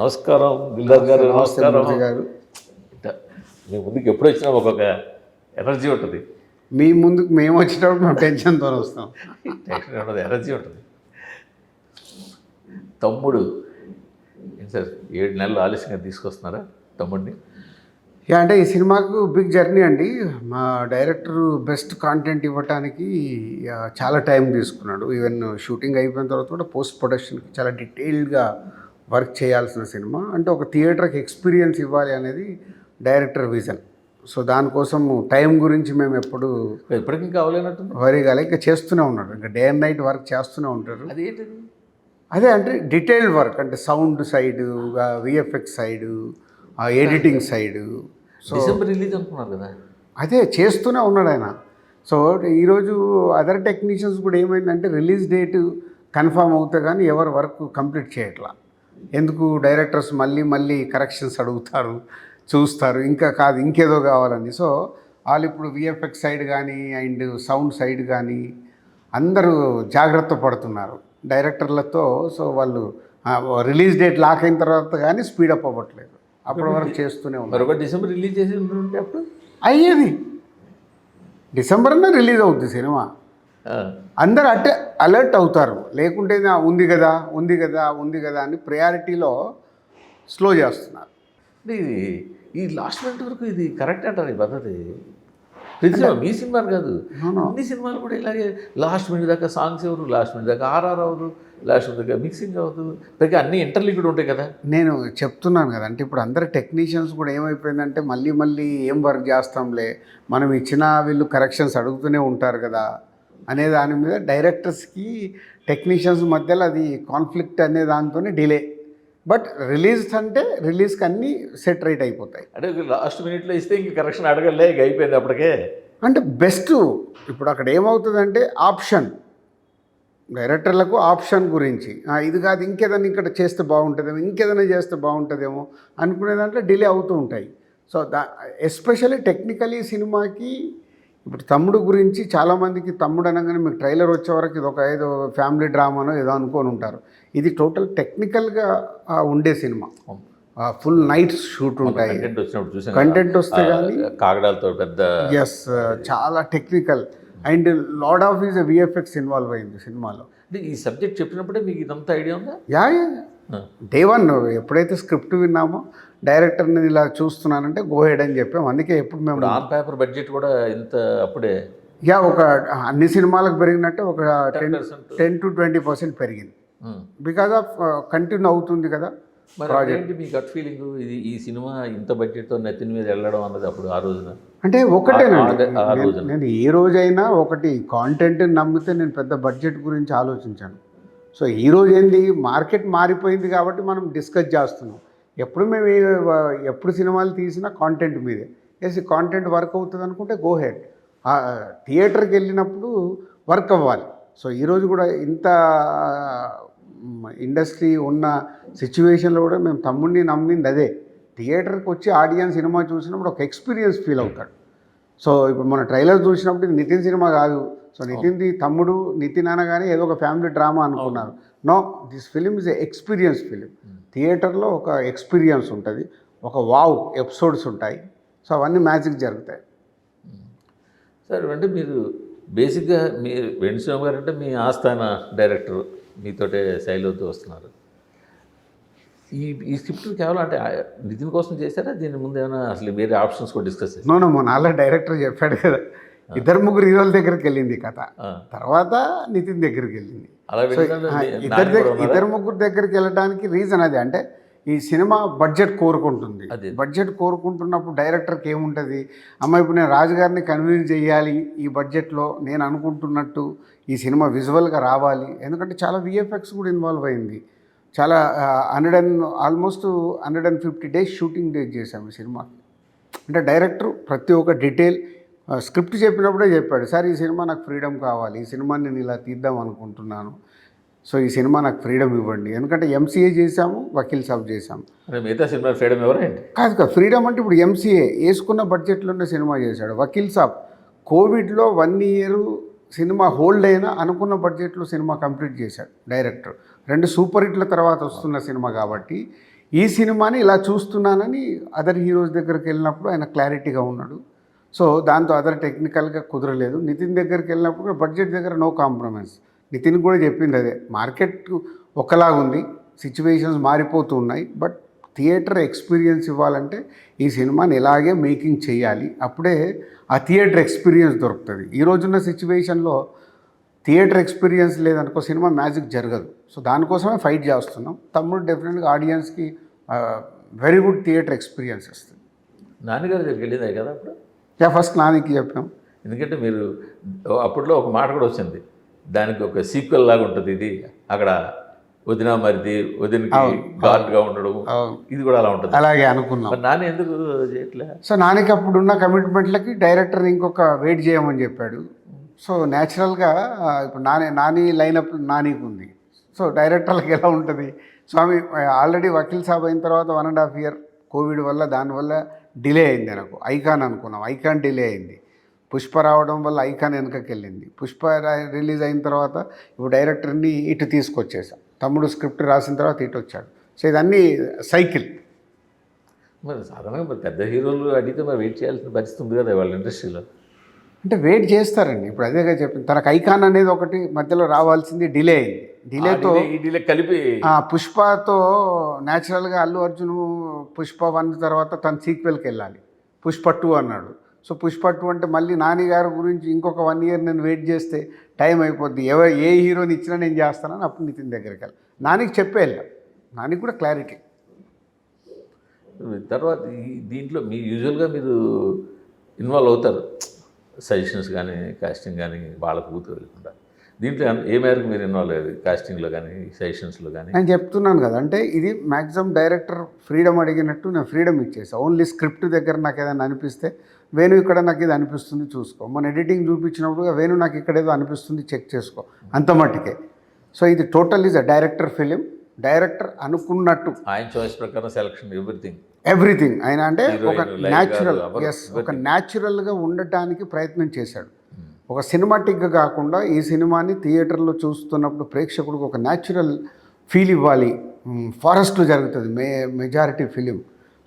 నమస్కారం దిల్రాజు గారు. నమస్తే నమస్కారం మురళి గారు. మీ ముందుకు ఎప్పుడు వచ్చినా ఒక్కొక్క ఎనర్జీ ఉంటుంది. మీ ముందుకు మేము వచ్చినప్పుడు మేము టెన్షన్తో వస్తాం. టెన్షన్ ఉంటుంది, ఎనర్జీ ఉంటుంది. తమ్ముడు ఏంటి సార్ 7 నెలలు ఆలస్యంగా తీసుకొస్తున్నారా తమ్ముడిని? అంటే ఈ సినిమాకు బిగ్ జర్నీ అండి. మా డైరెక్టర్ బెస్ట్ కాంటెంట్ ఇవ్వటానికి చాలా టైం తీసుకున్నాడు. ఈవెన్ షూటింగ్ అయిపోయిన తర్వాత కూడా పోస్ట్ ప్రొడక్షన్కి చాలా డీటెయిల్డ్గా వర్క్ చేయాల్సిన సినిమా. అంటే ఒక థియేటర్కి ఎక్స్పీరియన్స్ ఇవ్వాలి అనేది డైరెక్టర్ విజన్. సో దానికోసం టైం గురించి మేము ఎప్పటికీ కావాలన్నట్టు వరి కాలే, ఇంకా చేస్తూనే ఉన్నాడు. ఇంకా డే అండ్ నైట్ వర్క్ చేస్తూనే ఉంటారు. అదేంటిది? అదే అంటే డీటెయిల్డ్ వర్క్, అంటే sound side, VFX side, editing side. So December release అనుకున్నారు కదా. అదే చేస్తూనే ఉన్నాడు ఆయన. సో ఈరోజు అదర్ టెక్నీషియన్స్ కూడా ఏమైందంటే రిలీజ్ డేటు కన్ఫామ్ అవుతే కానీ ఎవరు వర్క్ కంప్లీట్ చేయట్లా. ఎందుకు డైరెక్టర్స్ మళ్ళీ మళ్ళీ కరెక్షన్స్ అడుగుతారు, చూస్తారు, ఇంకా కాదు ఇంకేదో కావాలని. సో వాళ్ళు ఇప్పుడు విఎఫ్ఎక్స్ సైడ్ కానీ అండ్ సౌండ్ సైడ్ కానీ అందరూ జాగ్రత్త పడుతున్నారు డైరెక్టర్లతో. సో వాళ్ళు రిలీజ్ డేట్ లాక్ అయిన తర్వాత కానీ స్పీడప్ అవ్వట్లేదు. అప్పటి వరకు చేస్తూనే ఉన్నారు. మరొక డిసెంబర్ రిలీజ్ చేసి ఉంటే అప్పుడు అయ్యేది. డిసెంబర్నే రిలీజ్ అవుద్ది సినిమా. అందరు అట్టే అలర్ట్ అవుతారు. లేకుంటే ఉంది కదా ఉంది కదా ఉంది కదా అని ప్రయారిటీలో స్లో చేస్తున్నారు. అంటే ఇది ఈ లాస్ట్ మినిట్ వరకు ఇది కరెక్ట్ అంటారు ఈ పద్ధతి. మీ సినిమాలు కాదు, అన్ని సినిమాలు కూడా ఇలాగే లాస్ట్ మినిట్ దాకా సాంగ్స్ ఎవరు, లాస్ట్ మినిట్ దాకా ఆర్ఆర్ అవ్వదు, లాస్ట్ మినిట్ దాకా మిక్సింగ్ అవ్వదు, పైగా అన్ని ఇంటర్లీక్డ్ ఉంటాయి కదా. నేను చెప్తున్నాను కదా, అంటే ఇప్పుడు అందరు టెక్నీషియన్స్ కూడా ఏమైపోయిందంటే మళ్ళీ మళ్ళీ ఏం వర్క్ చేస్తాంలే, మనం ఇచ్చిన వీళ్ళు కరెక్షన్స్ అడుగుతూనే ఉంటారు కదా అనే దాని మీద డైరెక్టర్స్కి టెక్నీషియన్స్ మధ్యలో అది కాన్ఫ్లిక్ట్ అనే దాంతోనే డిలే. బట్ రిలీజ్ అంటే రిలీజ్కి అన్నీ సెట్ రైట్ అయిపోతాయి. అంటే లాస్ట్ మినిట్లో ఇస్తే ఇంక కరెక్షన్ అడగలే, ఇక అయిపోయింది అప్పటికే. అంటే బెస్ట్ ఇప్పుడు అక్కడ ఏమవుతుందంటే ఆప్షన్, డైరెక్టర్లకు ఆప్షన్ గురించి ఇది కాదు ఇంకేదైనా ఇక్కడ చేస్తే బాగుంటుందేమో, ఇంకేదైనా చేస్తే బాగుంటుందేమో అనుకునే దాంట్లో డిలే అవుతూ ఉంటాయి. సో ఎస్పెషల్లీ టెక్నికలీ సినిమాకి ఇప్పుడు తమ్ముడు గురించి చాలామందికి తమ్ముడు అనగానే మీకు ట్రైలర్ వచ్చే వరకు ఇది ఒక ఏదో ఫ్యామిలీ డ్రామానో ఏదో అనుకొని ఉంటారు. ఇది టోటల్ టెక్నికల్గా ఉండే సినిమా. ఫుల్ నైట్ షూట్ ఉంటాయి, కంటెంట్ వస్తే కానీ కాగడాలతో పెద్ద. ఎస్, చాలా technical and lot of is VFX involve అయింది సినిమాలో. అంటే ఈ సబ్జెక్ట్ చెప్పినప్పుడే మీకు ఇదంతా ఐడియా ఉందా? యా డే వన్ ఎప్పుడైతే స్క్రిప్ట్ విన్నామో డైరెక్టర్ని ఇలా చూస్తున్నానంటే గో హెడ్ అని చెప్పాము. అందుకే ఎప్పుడు మేము ఆన్ పేపర్ బడ్జెట్ కూడా ఇంత అప్పుడే ఒక అన్ని సినిమాలకు పెరిగినట్టే ఒక 10 to 20% పెరిగింది. బికాజ్ ఆఫ్ కంటిన్యూ అవుతుంది కదా ప్రాజెక్ట్. మీ గట్ ఫీలింగ్ ఇది ఈ సినిమా ఇంత బడ్జెట్తో నెత్తిన మీద వెళ్ళడం అన్నది అప్పుడు ఆ రోజున అంటే ఒకటేనండి. నేను ఏ రోజైనా ఒకటి కాంటెంట్ నమ్మితే నేను పెద్ద బడ్జెట్ గురించి ఆలోచించాను. సో ఈరోజు ఏంది మార్కెట్ మారిపోయింది కాబట్టి మనం డిస్కస్ చేస్తున్నాం. ఎప్పుడు మేము ఎప్పుడు సినిమాలు తీసినా కాంటెంట్ మీదే. ఎస్ కాంటెంట్ వర్క్ అవుతుంది అనుకుంటే గో హెడ్. థియేటర్కి వెళ్ళినప్పుడు వర్క్ అవ్వాలి. సో ఈరోజు కూడా ఇంత ఇండస్ట్రీ ఉన్న సిచ్యువేషన్లో కూడా మేము తమ్ముడిని నమ్మింది అదే. థియేటర్కి వచ్చి ఆడియన్స్ సినిమా చూసినప్పుడు ఒక ఎక్స్పీరియన్స్ ఫీల్ అవుతాడు. సో ఇప్పుడు మన ట్రైలర్ చూసినప్పుడు ఇది నితిన్ సినిమా కాదు, సో నితిన్ది తమ్ముడు, నితిన్ అనగానే ఏదో ఒక ఫ్యామిలీ డ్రామా అనుకున్నారు. No, this film is experience film. థియేటర్లో ఒక ఎక్స్పీరియన్స్ ఉంటుంది, ఒక వావ్ ఎపిసోడ్స్ ఉంటాయి. సో అవన్నీ మ్యాజిక్ జరుగుతాయి. సార్ అంటే మీరు బేసిక్గా మీరు వేణుస్వామి గారు అంటే మీ ఆస్థాన డైరెక్టర్, మీతోటే శైలితో వస్తున్నారు. ఈ స్క్రిప్ట్ కేవలం అంటే నితిన్ కోసం చేశారా? దీని ముందు ఏమైనా అసలు వేరే ఆప్షన్స్ కూడా డిస్కస్ చేశారు? నో, మొన్న అలా డైరెక్టర్ చెప్పాడు కదా, 2-3 హీరోల దగ్గరికి వెళ్ళింది కథ, తర్వాత నితిన్ దగ్గరికి వెళ్ళింది. ఇద్దరు ముగ్గురు దగ్గరికి వెళ్ళడానికి రీజన్ అది. అంటే ఈ సినిమా బడ్జెట్ కోరుకుంటుంది. బడ్జెట్ కోరుకుంటున్నప్పుడు డైరెక్టర్కి ఏముంటుంది, అమ్మ ఇప్పుడు నేను రాజుగారిని కన్విన్స్ చేయాలి ఈ బడ్జెట్లో, నేను అనుకుంటున్నట్టు ఈ సినిమా విజువల్గా రావాలి. ఎందుకంటే చాలా విఎఫ్ఎక్స్ కూడా ఇన్వాల్వ్ అయింది. చాలా ఆల్మోస్ట్ 150 డేస్ షూటింగ్ డేస్ చేశాము ఈ సినిమాకి. అంటే డైరెక్టర్ ప్రతి ఒక్క డీటెయిల్ స్క్రిప్ట్ చెప్పినప్పుడే చెప్పాడు, సార్ ఈ సినిమా నాకు ఫ్రీడమ్ కావాలి, ఈ సినిమాని నేను ఇలా తీద్దాం అనుకుంటున్నాను, సో ఈ సినిమా నాకు ఫ్రీడమ్ ఇవ్వండి. ఎందుకంటే ఎంసీఏ చేశాము, వకీల్ సాబ్ చేశాము. మిగతా సినిమా ఫ్రీడమ్ ఎవరండి? కాదు ఫ్రీడమ్ అంటే ఇప్పుడు ఎంసీఏ వేసుకున్న బడ్జెట్లోనే సినిమా చేశాడు. వకీల్ సాబ్ కోవిడ్లో 1 year సినిమా హోల్డ్ అయినా అనుకున్న బడ్జెట్లో సినిమా కంప్లీట్ చేశాడు డైరెక్టర్. 2 సూపర్ హిట్ల తర్వాత వస్తున్న సినిమా కాబట్టి ఈ సినిమాని ఇలా చూస్తున్నానని అదర్ హీరోస్ దగ్గరికి వెళ్ళినప్పుడు ఆయన క్లారిటీగా ఉన్నాడు. సో దాంతో అదర్ టెక్నికల్గా కుదరలేదు. నితిన్ దగ్గరికి వెళ్ళినప్పుడు బడ్జెట్ దగ్గర నో కాంప్రమైజ్. నితిన్ కూడా చెప్పింది అదే, మార్కెట్ ఒకలాగుంది, సిచ్యువేషన్స్ మారిపోతూ ఉన్నాయి, బట్ థియేటర్ ఎక్స్పీరియన్స్ ఇవ్వాలంటే ఈ సినిమాని ఇలాగే మేకింగ్ చేయాలి, అప్పుడే ఆ థియేటర్ ఎక్స్పీరియన్స్ దొరుకుతుంది. ఈ రోజున్న సిచ్యువేషన్లో థియేటర్ ఎక్స్పీరియన్స్ లేదనుకో సినిమా మ్యాజిక్ జరగదు. సో దానికోసమే ఫైట్ చేస్తున్నాం. తమ్ముడు డెఫినెట్గా ఆడియన్స్కి వెరీ గుడ్ థియేటర్ ఎక్స్పీరియన్స్ ఇస్తుంది. నాన్నగారి దగ్గరికి వెళ్ళిందే కదా అప్పుడు? ఫస్ట్ నానికి చెప్పాం. ఎందుకంటే మీరు అప్పట్లో ఒక మాట కూడా వచ్చింది, దానికి ఒక సీక్వెల్ లాగా ఉంటుంది ఇది, అక్కడ వదిన మరిది వదినకి గార్డ్గా ఉండడం, ఇది కూడా అలా ఉంటుంది. అలాగే అనుకున్నాం. నాని ఎందుకు చేయట్లే? సో నానికి అప్పుడున్న కమిట్మెంట్లకి డైరెక్టర్ ఇంకొక వెయిట్ చేయమని చెప్పాడు. సో న్యాచురల్గా ఇప్పుడు నాని లైనప్ నానికి ఉంది. సో డైరెక్టర్లకు ఎలా ఉంటుంది, స్వామి ఆల్రెడీ వకీల్ సాబ్ అయిన తర్వాత 1.5 year కోవిడ్ వల్ల దానివల్ల డిలే అయింది. నాకు ఐకాన్ అనుకున్నాం, ఐకాన్ డిలే అయింది. పుష్ప రావడం వల్ల ఐకాన్ వెనకకి వెళ్ళింది. పుష్ప రిలీజ్ అయిన తర్వాత ఇప్పుడు డైరెక్టర్ని ఇటు తీసుకొచ్చేసాం. తమ్ముడు స్క్రిప్ట్ రాసిన తర్వాత ఇటు వచ్చాడు. సో ఇదన్నీ సైకిల్. మరి సాధారణంగా మరి పెద్ద హీరోలు అడిగితే మరి వెయిట్ చేయాల్సిన పరిస్థితి ఉంది కదా వాళ్ళ ఇండస్ట్రీలో. అంటే వెయిట్ చేస్తారండి. ఇప్పుడు అదేగా చెప్పింది, తనకు ఐకాన్ అనేది ఒకటి మధ్యలో రావాల్సింది డిలే అయింది. డిలేతో కలిపి పుష్పతో న్యాచురల్గా అల్లు అర్జున్ పుష్ప 1 తర్వాత తన సీక్వెల్కి వెళ్ళాలి, పుష్ప 2 అన్నాడు. సో పుష్ప 2 అంటే మళ్ళీ నాని గారి గురించి ఇంకొక 1 year నేను వెయిట్ చేస్తే టైం అయిపోద్ది, ఏ హీరోని ఇచ్చినా నేను చేస్తానని అప్పుడు నితిన్ దగ్గరికి వెళ్ళాలి. నానికి చెప్పే వెళ్ళాం, నానికి కూడా క్లారిటీ. తర్వాత దీంట్లో మీ యూజువల్గా మీరు ఇన్వాల్వ్ అవుతారు, సజెషన్స్ కానీ కాస్టింగ్ కానీ వాళ్ళకు కూతురు వెళ్ళకుండా. దీంట్లో ఏ మేరకు మీరు ఇన్వాల్వ్ అయ్యేది, కాస్టింగ్లో కానీ సజెషన్స్లో కానీ? నేను చెప్తున్నాను కదా, అంటే ఇది మ్యాక్సిమం డైరెక్టర్ ఫ్రీడమ్ అడిగినట్టు నేను ఫ్రీడమ్ ఇచ్చేసాను. ఓన్లీ స్క్రిప్ట్ దగ్గర నాకు ఏదైనా అనిపిస్తే, వేణు ఇక్కడ నాకు ఇది అనిపిస్తుంది చూసుకో, మన ఎడిటింగ్ చూపించినప్పుడు వేణు నాకు ఇక్కడ ఏదో అనిపిస్తుంది చెక్ చేసుకో, అంత మట్టుకే. సో ఇది total is a director film. Director అనుకున్నట్టు ఆయన చాయిస్ ప్రకారం సెలక్షన్ ఎవ్రీథింగ్ ఆయన అంటే ఒక న్యాచురల్ ఒక న్యాచురల్గా ఉండటానికి ప్రయత్నం చేశాడు. ఒక సినిమాటిక్గా కాకుండా ఈ సినిమాని థియేటర్లో చూస్తున్నప్పుడు ప్రేక్షకుడికి ఒక న్యాచురల్ ఫీల్ ఇవ్వాలి. ఫారెస్ట్లో జరుగుతుంది మెజారిటీ ఫిలిం.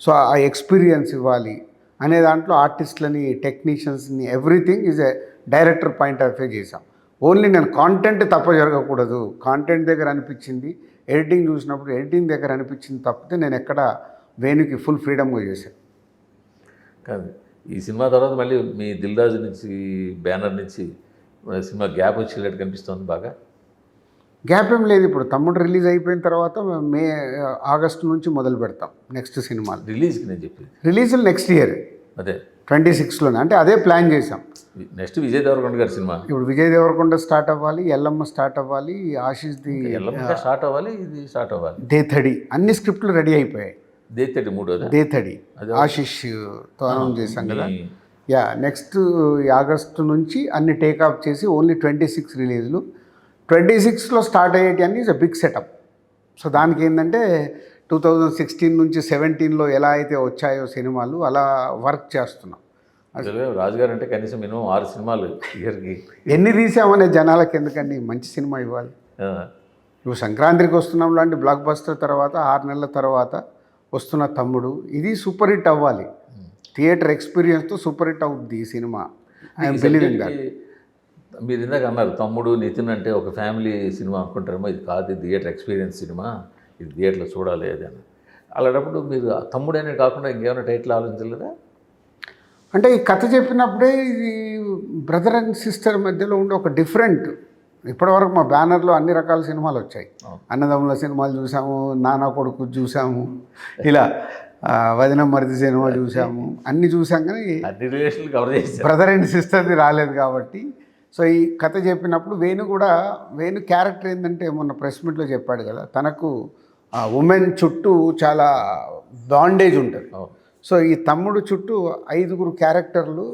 సో ఆ ఎక్స్పీరియన్స్ ఇవ్వాలి అనే దాంట్లో ఆర్టిస్టులని, టెక్నీషియన్స్ని, everything is a director point of view చేశాం. ఓన్లీ నేను కాంటెంట్ తప్ప జరగకూడదు, కాంటెంట్ దగ్గర అనిపించింది, ఎడిటింగ్ చూసినప్పుడు ఎడిటింగ్ దగ్గర అనిపించింది తప్పితే నేను ఎక్కడ వేణుకి ఫుల్ ఫ్రీడమ్గా చేశాను. కాదు, ఈ సినిమా తర్వాత మళ్ళీ మీ దిల్ రాజు నుంచి బ్యానర్ నుంచి సినిమా గ్యాప్ వచ్చేటట్టు కనిపిస్తుంది. బాగా గ్యాప్ ఏం లేదు. ఇప్పుడు తమ్ముడు రిలీజ్ అయిపోయిన తర్వాత ఆగస్టు నుంచి మొదలు పెడతాం నెక్స్ట్ సినిమాలు రిలీజ్కి. నేను చెప్పి రిలీజులు నెక్స్ట్ ఇయర్ అదే 26లోనే, అంటే అదే ప్లాన్ చేసాం. నెక్స్ట్ విజయ్ దేవరకొండ గారి సినిమా. ఇప్పుడు విజయ్ దేవరకొండ స్టార్ట్ అవ్వాలి, ఎల్లమ్మ స్టార్ట్ అవ్వాలి, ఆశీష్ది ఎల్లమ్మ స్టార్ట్ అవ్వాలి, ఇది స్టార్ట్ అవ్వాలి. దేథడి అన్ని స్క్రిప్ట్లు రెడీ అయిపోయాయి. దేథడి ఆశీష్తో అనౌన్స్ చేశాం కదా. నెక్స్ట్ ఆగస్టు నుంచి అన్ని టేకాఫ్ చేసి ఓన్లీ 26 రిలీజ్లు. 26లో స్టార్ట్ అయ్యేటి అన్ని is a big setup. So దానికి ఏంటంటే 2016 నుంచి 17లో ఎలా అయితే వచ్చాయో సినిమాలు అలా వర్క్ చేస్తున్నాం. రాజుగారు అంటే కనీసం మినిమం 6 సినిమాలు ఇయర్కి ఎన్ని తీసామనే జనాలకు ఎందుకండి, మంచి సినిమా ఇవ్వాలి. ఇప్పుడు సంక్రాంతికి వస్తున్నాం లాంటి బ్లాక్ బస్టర్ తర్వాత 6 నెలల తర్వాత వస్తున్న తమ్ముడు, ఇది సూపర్ హిట్ అవ్వాలి. థియేటర్ ఎక్స్పీరియన్స్తో సూపర్ హిట్ అవుద్ది ఈ సినిమా. I'm believing that. మీరు ఇందాక అన్నారు తమ్ముడు నితిన్ అంటే ఒక ఫ్యామిలీ సినిమా అనుకుంటారేమో, ఇది కాదు, ఇది థియేటర్ ఎక్స్పీరియన్స్ సినిమా, ఇది థియేటర్లో చూడాలి అది అని. అలాంటప్పుడు మీరు తమ్ముడు అనేది కాకుండా ఇంకేమైనా టైటిల్ ఆలోచించలేదా? అంటే ఈ కథ చెప్పినప్పుడే ఇది బ్రదర్ అండ్ సిస్టర్ మధ్యలో ఉండే ఒక డిఫరెంట్. ఇప్పటివరకు మా బ్యానర్లో అన్ని రకాల సినిమాలు వచ్చాయి. అన్నదమ్ముల సినిమాలు చూసాము, నాన్న కొడుకు చూసాము, ఇలా వదిన మరిది సినిమా చూసాము, అన్నీ చూసాం. కానీ బ్రదర్ అండ్ సిస్టర్ది రాలేదు కాబట్టి. సో ఈ కథ చెప్పినప్పుడు వేణు క్యారెక్టర్ ఏంటంటే మొన్న ప్రెస్ మీట్లో చెప్పాడు కదా, తనకు ఉమెన్ చుట్టూ చాలా బాండేజ్ ఉంటుంది. సో ఈ తమ్ముడు చుట్టూ 5 క్యారెక్టర్లు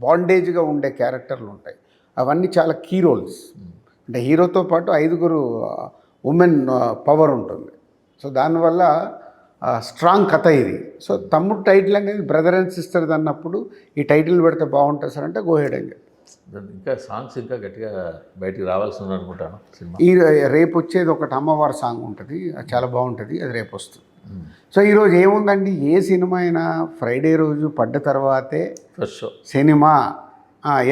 బాండేజ్గా ఉండే క్యారెక్టర్లు ఉంటాయి. అవన్నీ చాలా కీ రోల్స్. అంటే హీరోతో పాటు 5 ఉమెన్ పవర్ ఉంటుంది. సో దానివల్ల స్ట్రాంగ్ కథ ఇది. సో తమ్ముడు టైటిల్ అనేది బ్రదర్ అండ్ సిస్టర్ అన్నప్పుడు ఈ టైటిల్ పెడితే బాగుంటుంది సార్ అంటే గోహెడ్ అని చెప్పి. ఇంకా సాంగ్స్ ఇంకా గట్టిగా బయటికి రావాల్సి ఉంది అనుకుంటాను. రేపు వచ్చేది ఒకటి అమ్మవారి సాంగ్ ఉంటుంది, అది చాలా బాగుంటుంది, అది రేపు వస్తుంది. సో ఈరోజు ఏముందండి, ఏ సినిమా అయినా ఫ్రైడే రోజు పడ్డ తర్వాతే ఫస్ట్ షో సినిమా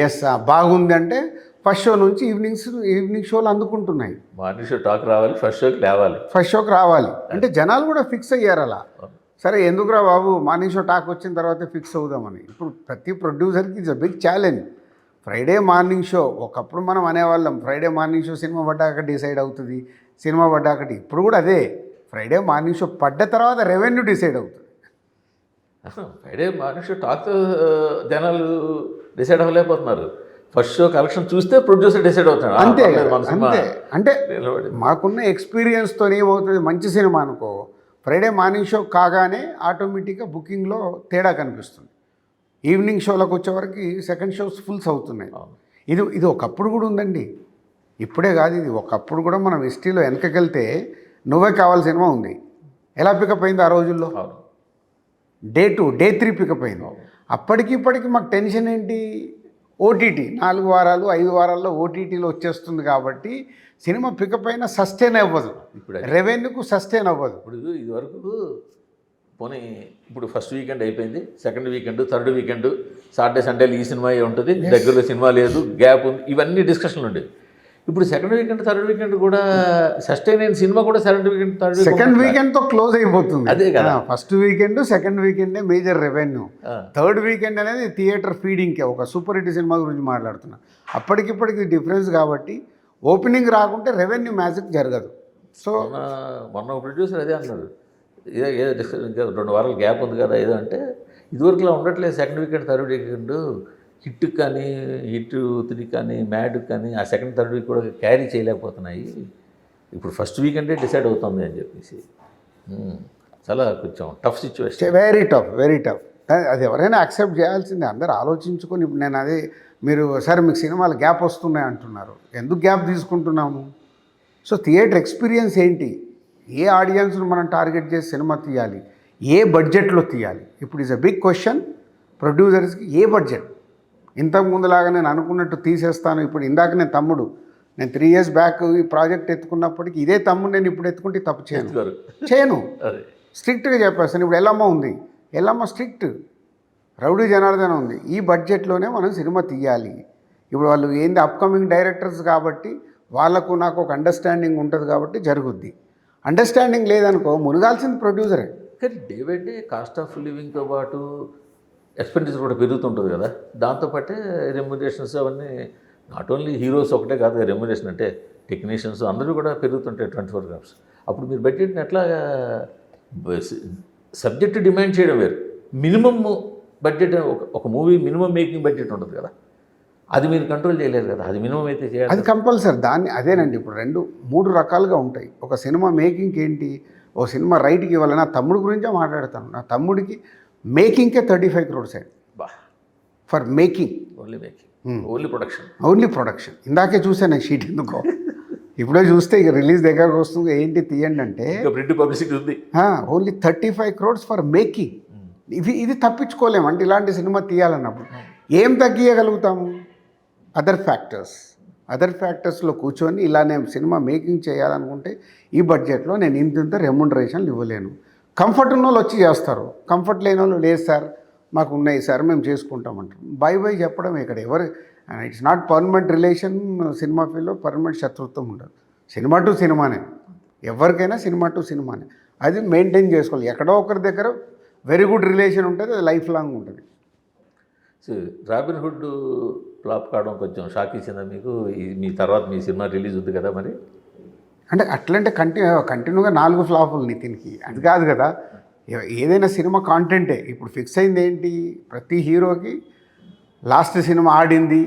ఎస్ బాగుంది అంటే ఫస్ట్ షో నుంచి ఈవినింగ్ షోలు అందుకుంటున్నాయి. మార్నింగ్ షో టాక్ రావాలి, ఫస్ట్ షోకి లేవాలి. ఫస్ట్ షోకి రావాలి అంటే జనాలు కూడా ఫిక్స్ అయ్యారు అలా. సరే ఎందుకురా బాబు మార్నింగ్ షో టాక్ వచ్చిన తర్వాతే ఫిక్స్ అవుదామని. ఇప్పుడు ప్రతి ప్రొడ్యూసర్కి it's a big challenge. Friday morning show ఒకప్పుడు మనం అనేవాళ్ళం ఫ్రైడే మార్నింగ్ షో సినిమా పడ్డాక డిసైడ్ అవుతుంది, సినిమా పడ్డాకటి. ఇప్పుడు కూడా అదే, ఫ్రైడే మార్నింగ్ షో పడ్డ తర్వాత రెవెన్యూ డిసైడ్ అవుతుంది. ఫ్రైడే మార్నింగ్ షో టాక్ జనాలు డిసైడ్ అవ్వలేకపోతున్నారు. ఫస్ట్ షో కలెక్షన్ చూస్తే ప్రొడ్యూసర్ డిసైడ్ అవుతాడు. అంతే అంతే. అంటే మాకున్న ఎక్స్పీరియన్స్తో ఏమవుతుంది, మంచి సినిమా అనుకో ఫ్రైడే మార్నింగ్ షో కాగానే ఆటోమేటిక్గా బుకింగ్లో తేడా కనిపిస్తుంది. ఈవినింగ్ షోలకు వచ్చేవరకు సెకండ్ షోస్ ఫుల్స్ అవుతున్నాయి. ఇది ఒకప్పుడు కూడా ఉందండి, ఇప్పుడే కాదు ఇది. ఒకప్పుడు కూడా మనం హిస్టరీలో వెనకకెళ్తే నువ్వే కావాలి సినిమా ఉంది. ఎలా పికప్ అయింది ఆ రోజుల్లో? డే 2 డే 3 పికప్ అయింది. అప్పటికి ఇప్పటికి మాకు టెన్షన్ ఏంటి, ఓటీటీ 4 వారాలు 5 వారాల్లో ఓటీటీలో వచ్చేస్తుంది కాబట్టి సినిమా పికప్ అయినా సస్టైన్ అవ్వదు, ఇప్పుడు రెవెన్యూకు సస్టైన్ అవ్వదు. ఇప్పుడు ఇది వరకు పోనీ ఇప్పుడు ఫస్ట్ వీకెండ్ అయిపోయింది, second weekend, third weekend, Saturday సండేలు ఈ సినిమా ఉంటుంది, దగ్గరలో సినిమా లేదు, గ్యాప్ ఉంది, ఇవన్నీ డిస్కషన్లు ఉండేవి. ఇప్పుడు సెకండ్ వీకెండ్ థర్డ్ వీకెండ్ కూడా సస్టైన్ అయిన సినిమా కూడా సెకండ్ వీకెండ్తో క్లోజ్ అయిపోతుంది. అదే కదా, ఫస్ట్ వీకెండ్ సెకండ్ వీకెండే మేజర్ రెవెన్యూ. థర్డ్ వీకెండ్ అనేది థియేటర్ ఫీడింగ్కే. ఒక సూపర్ హిట్ సినిమా గురించి మాట్లాడుతున్నా. అప్పటికిప్పటికి డిఫరెన్స్ కాబట్టి ఓపెనింగ్ రాకుంటే రెవెన్యూ మ్యాజిక్ జరగదు. సో మొన్న ప్రొడ్యూసర్ అదే అన్నాడు, ఏదో డిస్కషన్ ఇంకా 2 వారాలు గ్యాప్ ఉంది కదా ఏదో అంటే, ఇదివరకులా ఉండట్లేదు second weekend third weekend. Hit కానీ హిట్ 3 కానీ మ్యాడ్ కానీ ఆ సెకండ్ థర్డ్ వీక్ కూడా క్యారీ చేయలేకపోతున్నాయి. ఇప్పుడు ఫస్ట్ వీకెండే డిసైడ్ అవుతుంది అని చెప్పేసి చాలా కొంచెం టఫ్ సిచ్యువేషన్. Very tough. అది ఎవరైనా యాక్సెప్ట్ చేయాల్సిందే. అందరూ ఆలోచించుకొని. ఇప్పుడు నేను అదే, మీరు సరే మీకు సినిమాలు గ్యాప్ వస్తున్నాయి అంటున్నారు, ఎందుకు గ్యాప్ తీసుకుంటున్నాము? సో థియేటర్ ఎక్స్పీరియన్స్ ఏంటి, ఏ ఆడియన్స్ను మనం టార్గెట్ చేసి సినిమా తీయాలి, ఏ బడ్జెట్లో తీయాలి? ఇప్పుడు ఈజ్ అ బిగ్ క్వశ్చన్ ప్రొడ్యూసర్స్కి. ఏ బడ్జెట్? ఇంతకు ముందులాగా నేను అనుకున్నట్టు తీసేస్తాను. ఇప్పుడు ఇందాక నేను 3 years బ్యాక్ ఈ ప్రాజెక్ట్ ఎత్తుకున్నప్పటికీ ఇదే తమ్ముడు నేను ఇప్పుడు ఎత్తుకుంటే తప్పు చేయను. స్ట్రిక్ట్గా చెప్పేస్తాను. ఇప్పుడు ఎల్లమ్మ ఉంది, ఎల్లమ్మ స్ట్రిక్ట్. రౌడీ జనార్దన్ ఉంది, ఈ బడ్జెట్లోనే మనం సినిమా తీయాలి. ఇప్పుడు వాళ్ళు ఏంది అప్కమింగ్ డైరెక్టర్స్ కాబట్టి వాళ్ళకు నాకు ఒక అండర్స్టాండింగ్ ఉంటుంది కాబట్టి జరుగుద్ది. అండర్స్టాండింగ్ లేదనుకో మునగాల్సింది ప్రొడ్యూసరే. కానీ day by day cost of లివింగ్తో పాటు ఎక్స్పెండిచర్ కూడా పెరుగుతుంటుంది కదా, దాంతోపాటే రెమ్యునరేషన్స్ అవన్నీ నాట్ ఓన్లీ హీరోస్ ఒకటే కాదు, రెమ్యునరేషన్ అంటే టెక్నీషియన్స్ అందరూ కూడా పెరుగుతుంటాయి 24 hours. అప్పుడు మీరు బడ్జెట్ని ఎట్లా సబ్జెక్ట్ డిమాండ్ చేయడం వేరు, మినిమమ్ బడ్జెట్ ఒక మూవీ మినిమం మేకింగ్ బడ్జెట్ ఉంటుంది కదా, అది మీరు కంట్రోల్ చేయలేరు కదా, అది మినిమం అయితే చేయాలి. అది కంపల్సరీ. అదేనండి ఇప్పుడు 2-3 రకాలుగా ఉంటాయి. ఒక సినిమా మేకింగ్కి ఏంటి, ఓ సినిమా రైట్కి ఇవ్వాలి. నా తమ్ముడి గురించే మాట్లాడతాను. నా తమ్ముడికి మేకింగ్కే 35 crores for making. Only production. ఇందాకే చూసాను నేను షీట్, ఎందుకో ఇప్పుడే చూస్తే ఇక రిలీజ్ దగ్గరకు వస్తుంది, ఏంటి తీయండి అంటే పబ్లిసిటీ ఉంది. Only 35 crores for making. ఇది తప్పించుకోలేము. అంటే ఇలాంటి సినిమా తీయాలన్నప్పుడు ఏం తగ్గియగలుగుతాము? అదర్ ఫ్యాక్టర్స్లో కూర్చొని ఇలా నేను సినిమా మేకింగ్ చేయాలనుకుంటే ఈ బడ్జెట్లో నేను ఇంత రెమ్యునరేషన్లు ఇవ్వలేను. కంఫర్ట్ ఉన్న వాళ్ళు వచ్చి చేస్తారు, కంఫర్ట్ లేని వాళ్ళు లేదు సార్ మాకు ఉన్నాయి సార్ మేము చేసుకుంటామంటారు. బై చెప్పడం ఇక్కడ ఎవరు, it's not permanent relation. Cinema ఫీల్డ్లో పర్మనెంట్ శత్రుత్వం ఉండదు. సినిమా టు సినిమానే, ఎవరికైనా సినిమా టు సినిమానే. అది మెయింటైన్ చేసుకోవాలి. ఎక్కడో ఒకరి దగ్గర వెరీ గుడ్ రిలేషన్ ఉంటుంది, అది లైఫ్ లాంగ్ ఉంటుంది. సో రాబిన్హుడ్ ఫ్లాప్ కావడం కొంచెం షాక్ ఇచ్చిందా మీకు? మీ తర్వాత మీ సినిమా రిలీజ్ ఉంది కదా మరి, అంటే అట్లంటే కంటిన్యూగా 4 ఫ్లాపులు నితిన్కి, అది కాదు కదా. ఏదైనా సినిమా కాంటెంటే. ఇప్పుడు ఫిక్స్ అయింది ఏంటి, ప్రతి హీరోకి లాస్ట్ సినిమా ఆడింది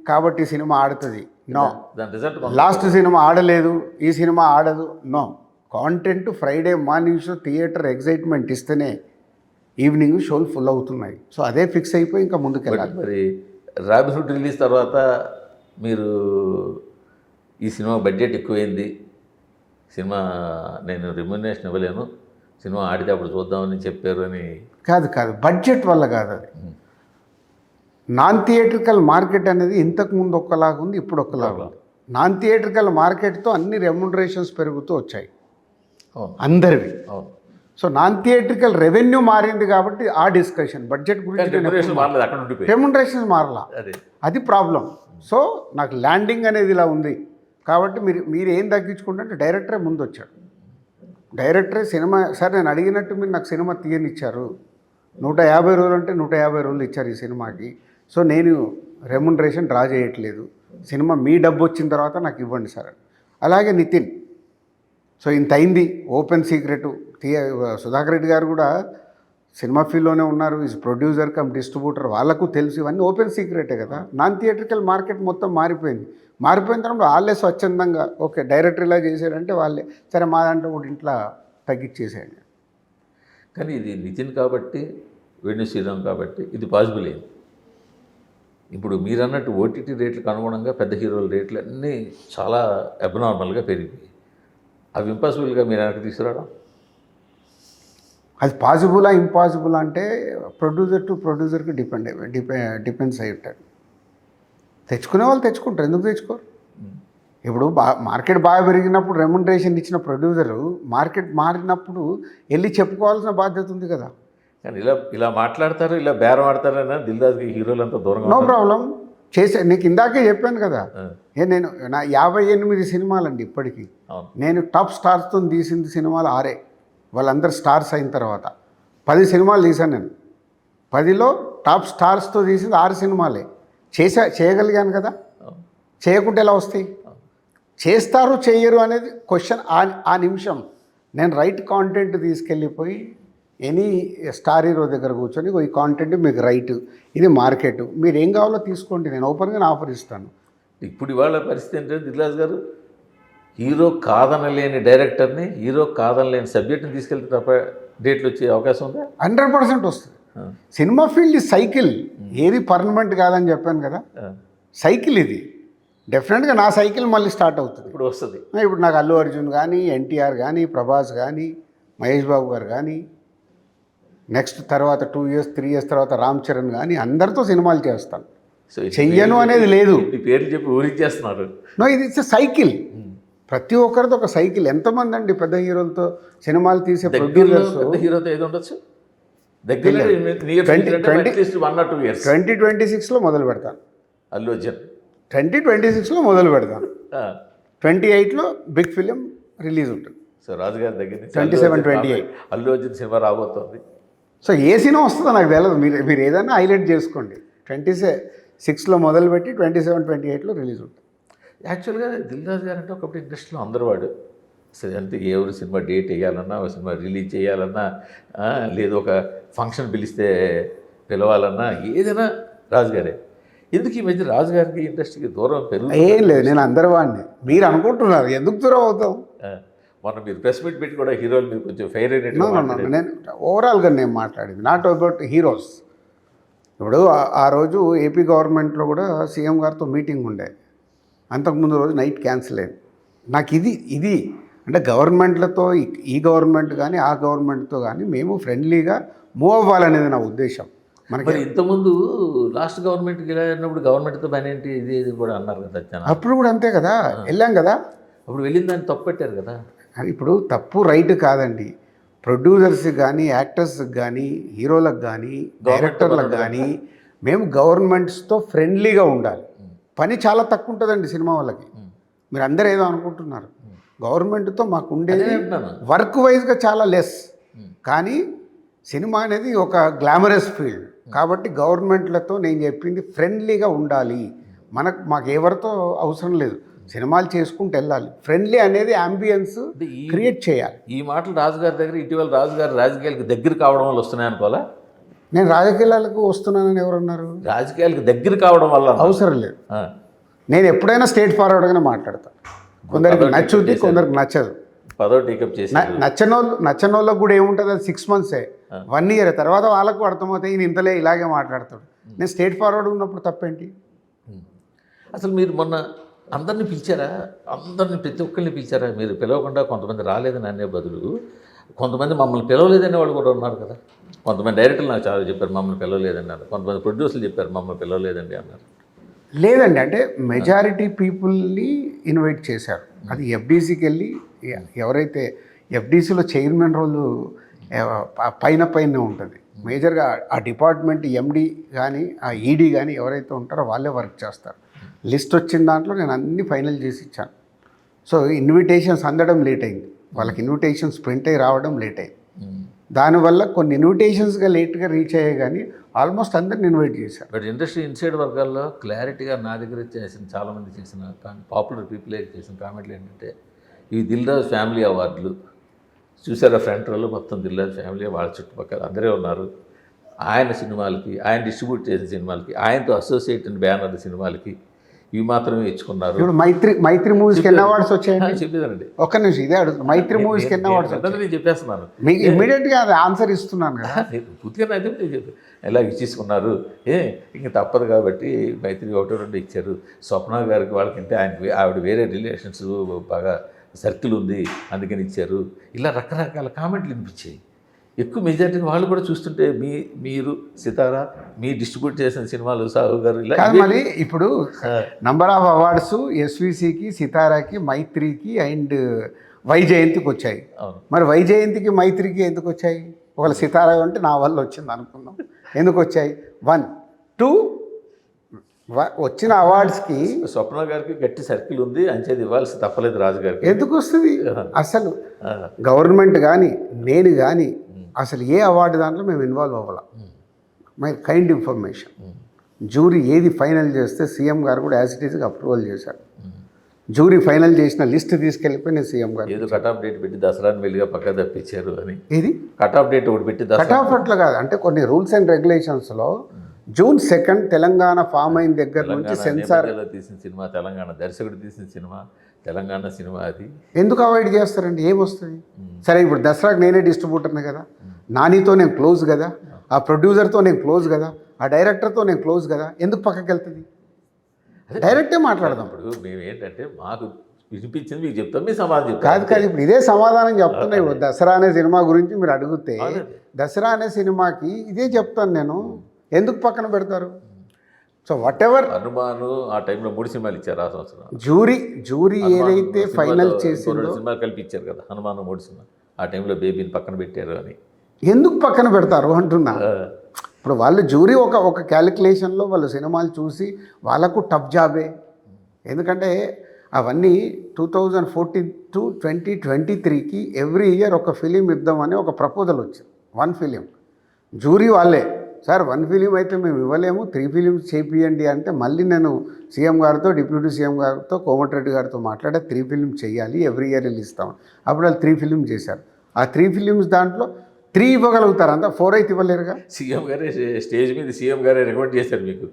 కాబట్టి సినిమా ఆడుతుంది. నో, లాస్ట్ సినిమా ఆడలేదు ఈ సినిమా ఆడదు. No, content Friday morning show theatre excitement ఇస్తేనే ఈవినింగ్ షోలు ఫుల్ అవుతున్నాయి. సో అదే ఫిక్స్ అయిపోయి ఇంకా ముందుకు వెళ్ళాలి. మరి రాబిన్హుడ్ రిలీజ్ తర్వాత మీరు ఈ సినిమా బడ్జెట్ ఎక్కువైంది, సినిమా నేను రెమ్యునరేషన్ ఇవ్వలేను, సినిమా ఆడితే అప్పుడు చూద్దామని చెప్పారు అని కాదు, బడ్జెట్ వల్ల కాదు. అది నాన్ థియేట్రికల్ మార్కెట్ అనేది ఇంతకుముందు ఒక్కలాగా ఉంది, ఇప్పుడు ఒక్కలాగా ఉంది. నాన్ థియేట్రికల్ మార్కెట్తో అన్ని రెమ్యునరేషన్స్ పెరుగుతూ వచ్చాయి అందరివి. సో నాన్ థియేట్రికల్ రెవెన్యూ మారింది కాబట్టి ఆ డిస్కషన్ బడ్జెట్ గురించి రెమ్యునరేషన్ మారలేదు, అక్కడ ఉండిపోయి రెమ్యునరేషన్ మారలా, అదే అది ప్రాబ్లం. సో నాకు ల్యాండింగ్ అనేది ఇలా ఉంది కాబట్టి మీరు ఏం తగ్గించుకుంటే డైరెక్టరే ముందు వచ్చాడు. డైరెక్టరే సినిమా సార్ నేను అడిగినట్టు మీరు నాకు సినిమా తీయనిచ్చారు, 150 రోజులు అంటే 150 రోజులు ఇచ్చారు ఈ సినిమాకి. సో నేను రెమ్యునరేషన్ డ్రా చేయట్లేదు, సినిమా మీ డబ్బు వచ్చిన తర్వాత నాకు ఇవ్వండి సార్. అలాగే నితిన్, సో ఇంత అయింది, ఓపెన్ సీక్రెట్. సుధాకర్ రెడ్డి గారు కూడా సినిమా ఫీల్డ్లోనే ఉన్నారు, ఈజ్ ప్రొడ్యూసర్ కమ్ డిస్ట్రిబ్యూటర్, వాళ్ళకు తెలుసు, ఇవన్నీ ఓపెన్ సీక్రెటే కదా. నాన్ థియేట్రికల్ మార్కెట్ మొత్తం మారిపోయింది. మారిపోయిన తర్వాత వాళ్ళే స్వచ్ఛందంగా ఓకే డైరెక్టర్ ఇలా చేశారంటే వాళ్ళే సరే మా దాంట్లో కూడా ఇంట్లో తగ్గించేసేయండి. కానీ ఇది నితిన్ కాబట్టి, వేణు శ్రీరామ్ కాబట్టి ఇది పాసిబుల్ అయింది. ఇప్పుడు మీరు అన్నట్టు ఓటీటీ రేట్లకు అనుగుణంగా పెద్ద హీరోల రేట్లు అన్నీ చాలా అబ్నార్మల్గా పెరిగిపోయి అవి ఇంపాసిబుల్గా మీరు వెనక్కి తీసుకురావడం. అది పాసిబులా ఇంపాసిబుల్ అంటే ప్రొడ్యూసర్ టు ప్రొడ్యూసర్కి డిపెండ్స్ అయి ఉంటాడు. తెచ్చుకునే వాళ్ళు తెచ్చుకుంటారు, ఎందుకు తెచ్చుకోరు? ఇప్పుడు మార్కెట్ బాగా పెరిగినప్పుడు రెమ్యునరేషన్ ఇచ్చిన ప్రొడ్యూసరు మార్కెట్ మారినప్పుడు వెళ్ళి చెప్పుకోవాల్సిన బాధ్యత ఉంది కదా. కానీ ఇలా మాట్లాడతారు, ఇలా బేరం ఆడతారన్నా దిల్రాజుకి హీరోలు అంతా దూరంగా. నో ప్రాబ్లం, నీకు ఇందాకే చెప్పాను కదా, నేను నా 58 సినిమాలండి ఇప్పటికీ. నేను టాప్ స్టార్స్తో తీసింది సినిమాలు 6. వాళ్ళందరూ స్టార్స్ అయిన తర్వాత 10 సినిమాలు తీశాను నేను. 10లో టాప్ స్టార్స్తో తీసింది 6 సినిమాలే. చేయగలిగాను కదా, చేయకుంటే ఎలా వస్తాయి? చేస్తారు చేయరు అనేది క్వశ్చన్. ఆ నిమిషం నేను రైట్ కాంటెంట్ తీసుకెళ్ళిపోయి ఎనీ స్టార్ హీరో దగ్గర కూర్చొని ఈ కాంటెంట్ మీకు రైట్, ఇది మార్కెట్, మీరు ఏం కావాలో తీసుకోండి, నేను ఓపెన్గా ఆఫర్ ఇస్తాను. ఇప్పుడు ఇవాళ పరిస్థితి ఏంటంటే దిల్రాజు గారు హీరో కాదనలేని డైరెక్టర్ని, హీరో కాదనలేని సబ్జెక్ట్ని తీసుకెళ్తే తప్ప డేట్లు వచ్చే అవకాశం ఉందా? 100% వస్తుంది. సినిమా ఫీల్డ్ ఈ సైకిల్, ఏది పర్మనెంట్ కాదని చెప్పాను కదా, సైకిల్ ఇది. డెఫినెట్గా నా సైకిల్ మళ్ళీ స్టార్ట్ అవుతుంది. ఇప్పుడు వస్తుంది. ఇప్పుడు నాకు అల్లు అర్జున్ కానీ, ఎన్టీఆర్ కానీ, ప్రభాస్ కానీ, మహేష్ బాబు గారు కానీ, నెక్స్ట్ తర్వాత 2 years 3 years తర్వాత రామ్ చరణ్ కానీ, అందరితో సినిమాలు చేస్తాను. సో చెయ్యను అనేది లేదు. ఈ పేర్లు చెప్పి ఊరించేస్తున్నారు. నో, ఇది ఇట్స్ సైకిల్. ప్రతి ఒక్కరితో ఒక సైకిల్. ఎంతమంది అండి పెద్ద హీరోలతో సినిమాలు తీసే ప్రొడ్యూసర్స్? పెద్ద హీరోతో ఏది ఉండొచ్చు దగ్గర 2026లో మొదలు పెడతాను. అల్లు అర్జున్ 2026లో మొదలు పెడతాను. 28లో బిగ్ ఫిలిం రిలీజ్ ఉంటుంది. సో రాజుగారి దగ్గర 27, 28 అల్లు అర్జున్ సినిమా రాబోతోంది. సో ఏ సినిమా వస్తుందో నాకు తెలియదు, మీరు ఏదైనా హైలైట్ చేసుకోండి. 26లో మొదలుపెట్టి 27, 28లో రిలీజ్ ఉంటుంది. యాక్చువల్గా దిల్రాజు గారు అంటే ఒకప్పుడు ఇండస్ట్రీలో అందరు వాడు అసలు అంటే ఎవరు సినిమా డేట్ వేయాలన్నా, ఒక సినిమా రిలీజ్ చేయాలన్నా, లేదు ఒక ఫంక్షన్ పిలిస్తే పిలవాలన్నా ఏదైనా రాజుగారే. ఎందుకు ఈ మధ్య రాజుగారికి ఇండస్ట్రీకి దూరం పెరుగుతుంది? ఏం లేదు, నేను అందరి వాడిని. మీరు అనుకుంటున్నారు ఎందుకు దూరం అవుతాం? మొన్న మీరు ప్రెస్ మీట్ పెట్టి కూడా హీరోలు మీరు కొంచెం ఫెయిర్ అయినట్టు. నేను ఓవరాల్గా నేను మాట్లాడింది నాట్ అబౌట్ హీరోస్. ఇప్పుడు ఆ రోజు ఏపీ గవర్నమెంట్లో కూడా సీఎం గారితో మీటింగ్ ఉండే, అంతకుముందు రోజు నైట్ క్యాన్సిల్ అయింది. నాకు ఇది అంటే గవర్నమెంట్లతో ఈ గవర్నమెంట్ కానీ ఆ గవర్నమెంట్తో కానీ మేము ఫ్రెండ్లీగా మూవ్ అవ్వాలనేది నా ఉద్దేశం. మనకి ఇంతకుముందు లాస్ట్ గవర్నమెంట్కి వెళ్ళినప్పుడు గవర్నమెంట్తో పని ఏంటి ఇది కూడా అన్నారు కదా. అప్పుడు కూడా అంతే కదా, వెళ్ళాం కదా. అప్పుడు వెళ్ళిన దాన్ని తప్పు పెట్టారు కదా. ఇప్పుడు తప్పు రైట్ కాదండి. ప్రొడ్యూసర్స్కి కానీ, యాక్టర్స్కి కానీ, హీరోలకు కానీ, డైరెక్టర్లకు కానీ మేము గవర్నమెంట్స్తో ఫ్రెండ్లీగా ఉండాలి. పని చాలా తక్కువ ఉంటుందండి సినిమా వాళ్ళకి. మీరు అందరూ ఏదో అనుకుంటున్నారు. గవర్నమెంట్తో మాకు ఉండేది వర్క్ వైజ్గా చాలా లెస్. కానీ సినిమా అనేది ఒక గ్లామరస్ ఫీల్డ్ కాబట్టి గవర్నమెంట్లతో నేను చెప్పింది ఫ్రెండ్లీగా ఉండాలి. మాకు ఎవరితో అవసరం లేదు, సినిమాలు చేసుకుంటూ వెళ్ళాలి. ఫ్రెండ్లీ అనేది అంబియన్స్ క్రియేట్ చేయాలి. ఈ మాటలు రాజుగారి దగ్గర ఇటీవల రాజుగారు రాజకీయాలకు దగ్గర కావడం వల్ల వస్తున్నాయి అనుకోవాలా? నేను రాజకీయాలకు వస్తున్నానని ఎవరున్నారు? రాజకీయాలకు దగ్గర కావడం వల్ల అవసరం లేదు. నేను ఎప్పుడైనా స్ట్రేట్ ఫార్వర్డ్గానే మాట్లాడతాను. కొందరికి నచ్చుద్ది, కొందరికి నచ్చదు. పదవి టేకప్ చేసి నచ్చనోళ్ళకు కూడా ఏముంటుంది, అది 6 months 1 year తర్వాత వాళ్ళకు అర్థమవుతాయి ఈయన ఇంతలే ఇలాగే మాట్లాడతాడు. నేను స్ట్రేట్ ఫార్వర్డ్ ఉన్నప్పుడు తప్పేంటి? అసలు మీరు మొన్న అందరిని పిలిచారా? అందరిని ప్రతి ఒక్కరిని పిలిచారా? మీరు పిలవకుండా కొంతమంది రాలేదని అనే బదులు కొంతమంది మమ్మల్ని పిలవలేదనే వాళ్ళు కూడా ఉన్నారు కదా. కొంతమంది డైరెక్టర్లు నాకు చాలా చెప్పారు మమ్మల్ని పిలవలేదన్నారు, కొంతమంది ప్రొడ్యూసర్లు చెప్పారు మమ్మల్ని పిలవలేదండి అన్నారు. లేదండి, అంటే మెజారిటీ పీపుల్ని ఇన్వైట్ చేశారు. అది ఎఫ్డీసీకి వెళ్ళి ఎవరైతే ఎఫ్డీసీలో చైర్మన్ రోల్ పైన పైన ఉంటుంది. మేజర్గా ఆ డిపార్ట్మెంట్ ఎండి కానీ ఆ ఈడీ కానీ ఎవరైతే ఉంటారో వాళ్ళే వర్క్ చేస్తారు. లిస్ట్ వచ్చిన దాంట్లో నేను అన్ని ఫైనల్ చేసి ఇచ్చాను. సో ఇన్విటేషన్స్ అందడం లేట్ అయింది, వాళ్ళకి ఇన్విటేషన్స్ ప్రింట్ అయ్యి రావడం లేట్ అయింది. దానివల్ల కొన్ని ఇన్విటేషన్స్గా లేట్గా రీచ్ అయ్యాయి, కానీ ఆల్మోస్ట్ అందరిని ఇన్వైట్ చేశారు. బట్ ఇండస్ట్రీ ఇన్సైడ్ వర్గాల్లో క్లారిటీగా నా దగ్గర చేసిన చాలామంది చేసిన పాపులర్ పీపుల్ చేసిన కామెంట్లు ఏంటంటే, ఈ దిల్ రాజు ఫ్యామిలీ అవార్డులు చూసారా, ఫ్రంట్ రోలో మొత్తం దిల్ రాజు ఫ్యామిలీ, వాళ్ళ చుట్టుపక్కల అందరే ఉన్నారు. ఆయన సినిమాలకి, ఆయన డిస్ట్రిబ్యూట్ చేసిన సినిమాలకి, ఆయనతో అసోసియేట్ అయిన బ్యానర్ సినిమాలకి ఇవి మాత్రమే ఇచ్చుకున్నారు. ఇప్పుడు మైత్రి మూవీస్కి ఎన్ని అవార్డ్స్ వచ్చాయండి? చెప్పేదానండి, ఒక్క నిమిషం ఇదే అడుగుతుంది. మైత్రి మూవీస్కి ఎన్ని అవార్డ్స్ వచ్చాయి? నేను చెప్పేస్తున్నాను, మీకు ఇమీడియట్గా అది ఆన్సర్ ఇస్తున్నాను కదా. పూర్తిగా అయితే చెప్పి ఎలా ఇచ్చేసుకున్నారు, ఇంక తప్పదు కాబట్టి మైత్రి 1-2 ఇచ్చారు. స్వప్న గారికి వాళ్ళకి అంటే ఆవిడ వేరే రిలేషన్స్ బాగా సర్కిల్ ఉంది అందుకని ఇచ్చారు. ఇలా రకరకాల కామెంట్లు వినిపించాయి. ఎక్కువ మెజారిటీ వాళ్ళు కూడా చూస్తుంటే మీరు సితారా మీ డిస్ట్రిబ్యూట్ చేసిన సినిమాలు సాహు గారు ఇలా మరి ఇప్పుడు నంబర్ ఆఫ్ అవార్డ్స్ ఎస్విసికి, సితారాకి, మైత్రికి అండ్ వైజయంతికి వచ్చాయి. మరి వైజయంతికి మైత్రికి ఎందుకు వచ్చాయి? ఒకవేళ సితారా అంటే నా వల్ల వచ్చింది అనుకుందాం, ఎందుకు వచ్చాయి? 1, 2 వచ్చిన అవార్డ్స్కి స్వప్న గారికి గట్టి సర్కిల్ ఉంది, అంచేది ఇవ్వాల్సి తప్పలేదు రాజు గారికి. ఎందుకు వస్తుంది అసలు? గవర్నమెంట్ కానీ నేను కానీ అసలు ఏ అవార్డు దాంట్లో మేము ఇన్వాల్వ్ అవ్వాల. My kind information. జ్యూరీ ఏది ఫైనల్ చేస్తే సీఎం గారు కూడా యాజ్ ఇట్ ఈస్గా అప్రూవల్ చేశారు. జ్యూరీ ఫైనల్ చేసిన లిస్ట్ తీసుకెళ్ళిపోయి నేను సీఎం గారు ఏదో కట్ ఆఫ్ డేట్ పెట్టి దసరాని వెళ్ళిగా పక్క తప్పించారు అని. ఇది కట్ ఆఫ్ డేట్ ఒకటి పెట్టి కట్ ఆఫ్ అట్లా కాదు, అంటే కొన్ని రూల్స్ అండ్ రెగ్యులేషన్స్లో June 2 తెలంగాణ ఫామ్ అయిన దగ్గర నుంచి సెన్సార్ తీసిన సినిమా, తెలంగాణ దర్శకుడు తీసిన సినిమా, తెలంగాణ సినిమా, అది ఎందుకు అవాయిడ్ చేస్తారండి? ఏమొస్తుంది? సరే ఇప్పుడు దసరాకి నేనే డిస్ట్రిబ్యూటర్ని కదా, నానితో నేను క్లోజ్ కదా, ఆ ప్రొడ్యూసర్తో నేను క్లోజ్ కదా, ఆ డైరెక్టర్తో నేను క్లోజ్ కదా, ఎందుకు పక్కకి వెళ్తుంది? డైరెక్టే మాట్లాడదాం. ఇప్పుడు మేము ఏంటంటే మాకు వినిపించింది మీకు చెప్తాం, మీ సమాధానం చెప్తాం. కాదు ఇప్పుడు ఇదే సమాధానం చెప్తున్నాయి. దసరా అనే సినిమా గురించి మీరు అడిగితే దసరా అనే సినిమాకి ఇదే చెప్తాను నేను, ఎందుకు పక్కన పెడతారు? So what ever. హనుమాను ఆ టైంలో 3 సినిమాలు ఇచ్చారు ఆ సంవత్సరం. జ్యూరీ ఏదైతే ఫైనల్ చేసిందో సినిమాలు కలిపి ఇచ్చారు కదా, హనుమాను 3 సినిమా. ఆ టైంలో బేబీని పక్కన పెట్టారు అని ఎందుకు పక్కన పెడతారు అంటున్నా. ఇప్పుడు వాళ్ళు జ్యూరీ ఒక క్యాలిక్యులేషన్లో వాళ్ళు సినిమాలు చూసి వాళ్ళకు టఫ్ జాబే. ఎందుకంటే అవన్నీ 2014 to 2023కి ఎవ్రీ ఇయర్ ఒక ఫిలిం ఇద్దామని ఒక ప్రపోజల్ వచ్చింది. 1 ఫిలిం జ్యూరీ వాళ్ళే, సార్ 1 ఫిలిం అయితే మేము ఇవ్వలేము, 3 ఫిలిమ్స్ చేపియండి అంటే మళ్ళీ నేను సీఎం గారితో, డిప్యూటీ సీఎం గారితో, కోమటిరెడ్డి గారితో మాట్లాడే 3 ఫిలిమ్స్ చేయాలి, ఎవ్రీ ఇయర్ రిలీజ్ ఇస్తాం. అప్పుడు వాళ్ళు 3 ఫిలిమ్స్ చేశారు. ఆ 3 ఫిలిమ్స్ దాంట్లో 3 ఇవ్వగలుగుతారు, అంతా 4 అయితే ఇవ్వలేరుగా. సీఎం గారే స్టేజ్ మీద సీఎం గారే రికమెండ్ చేశారు మీకు,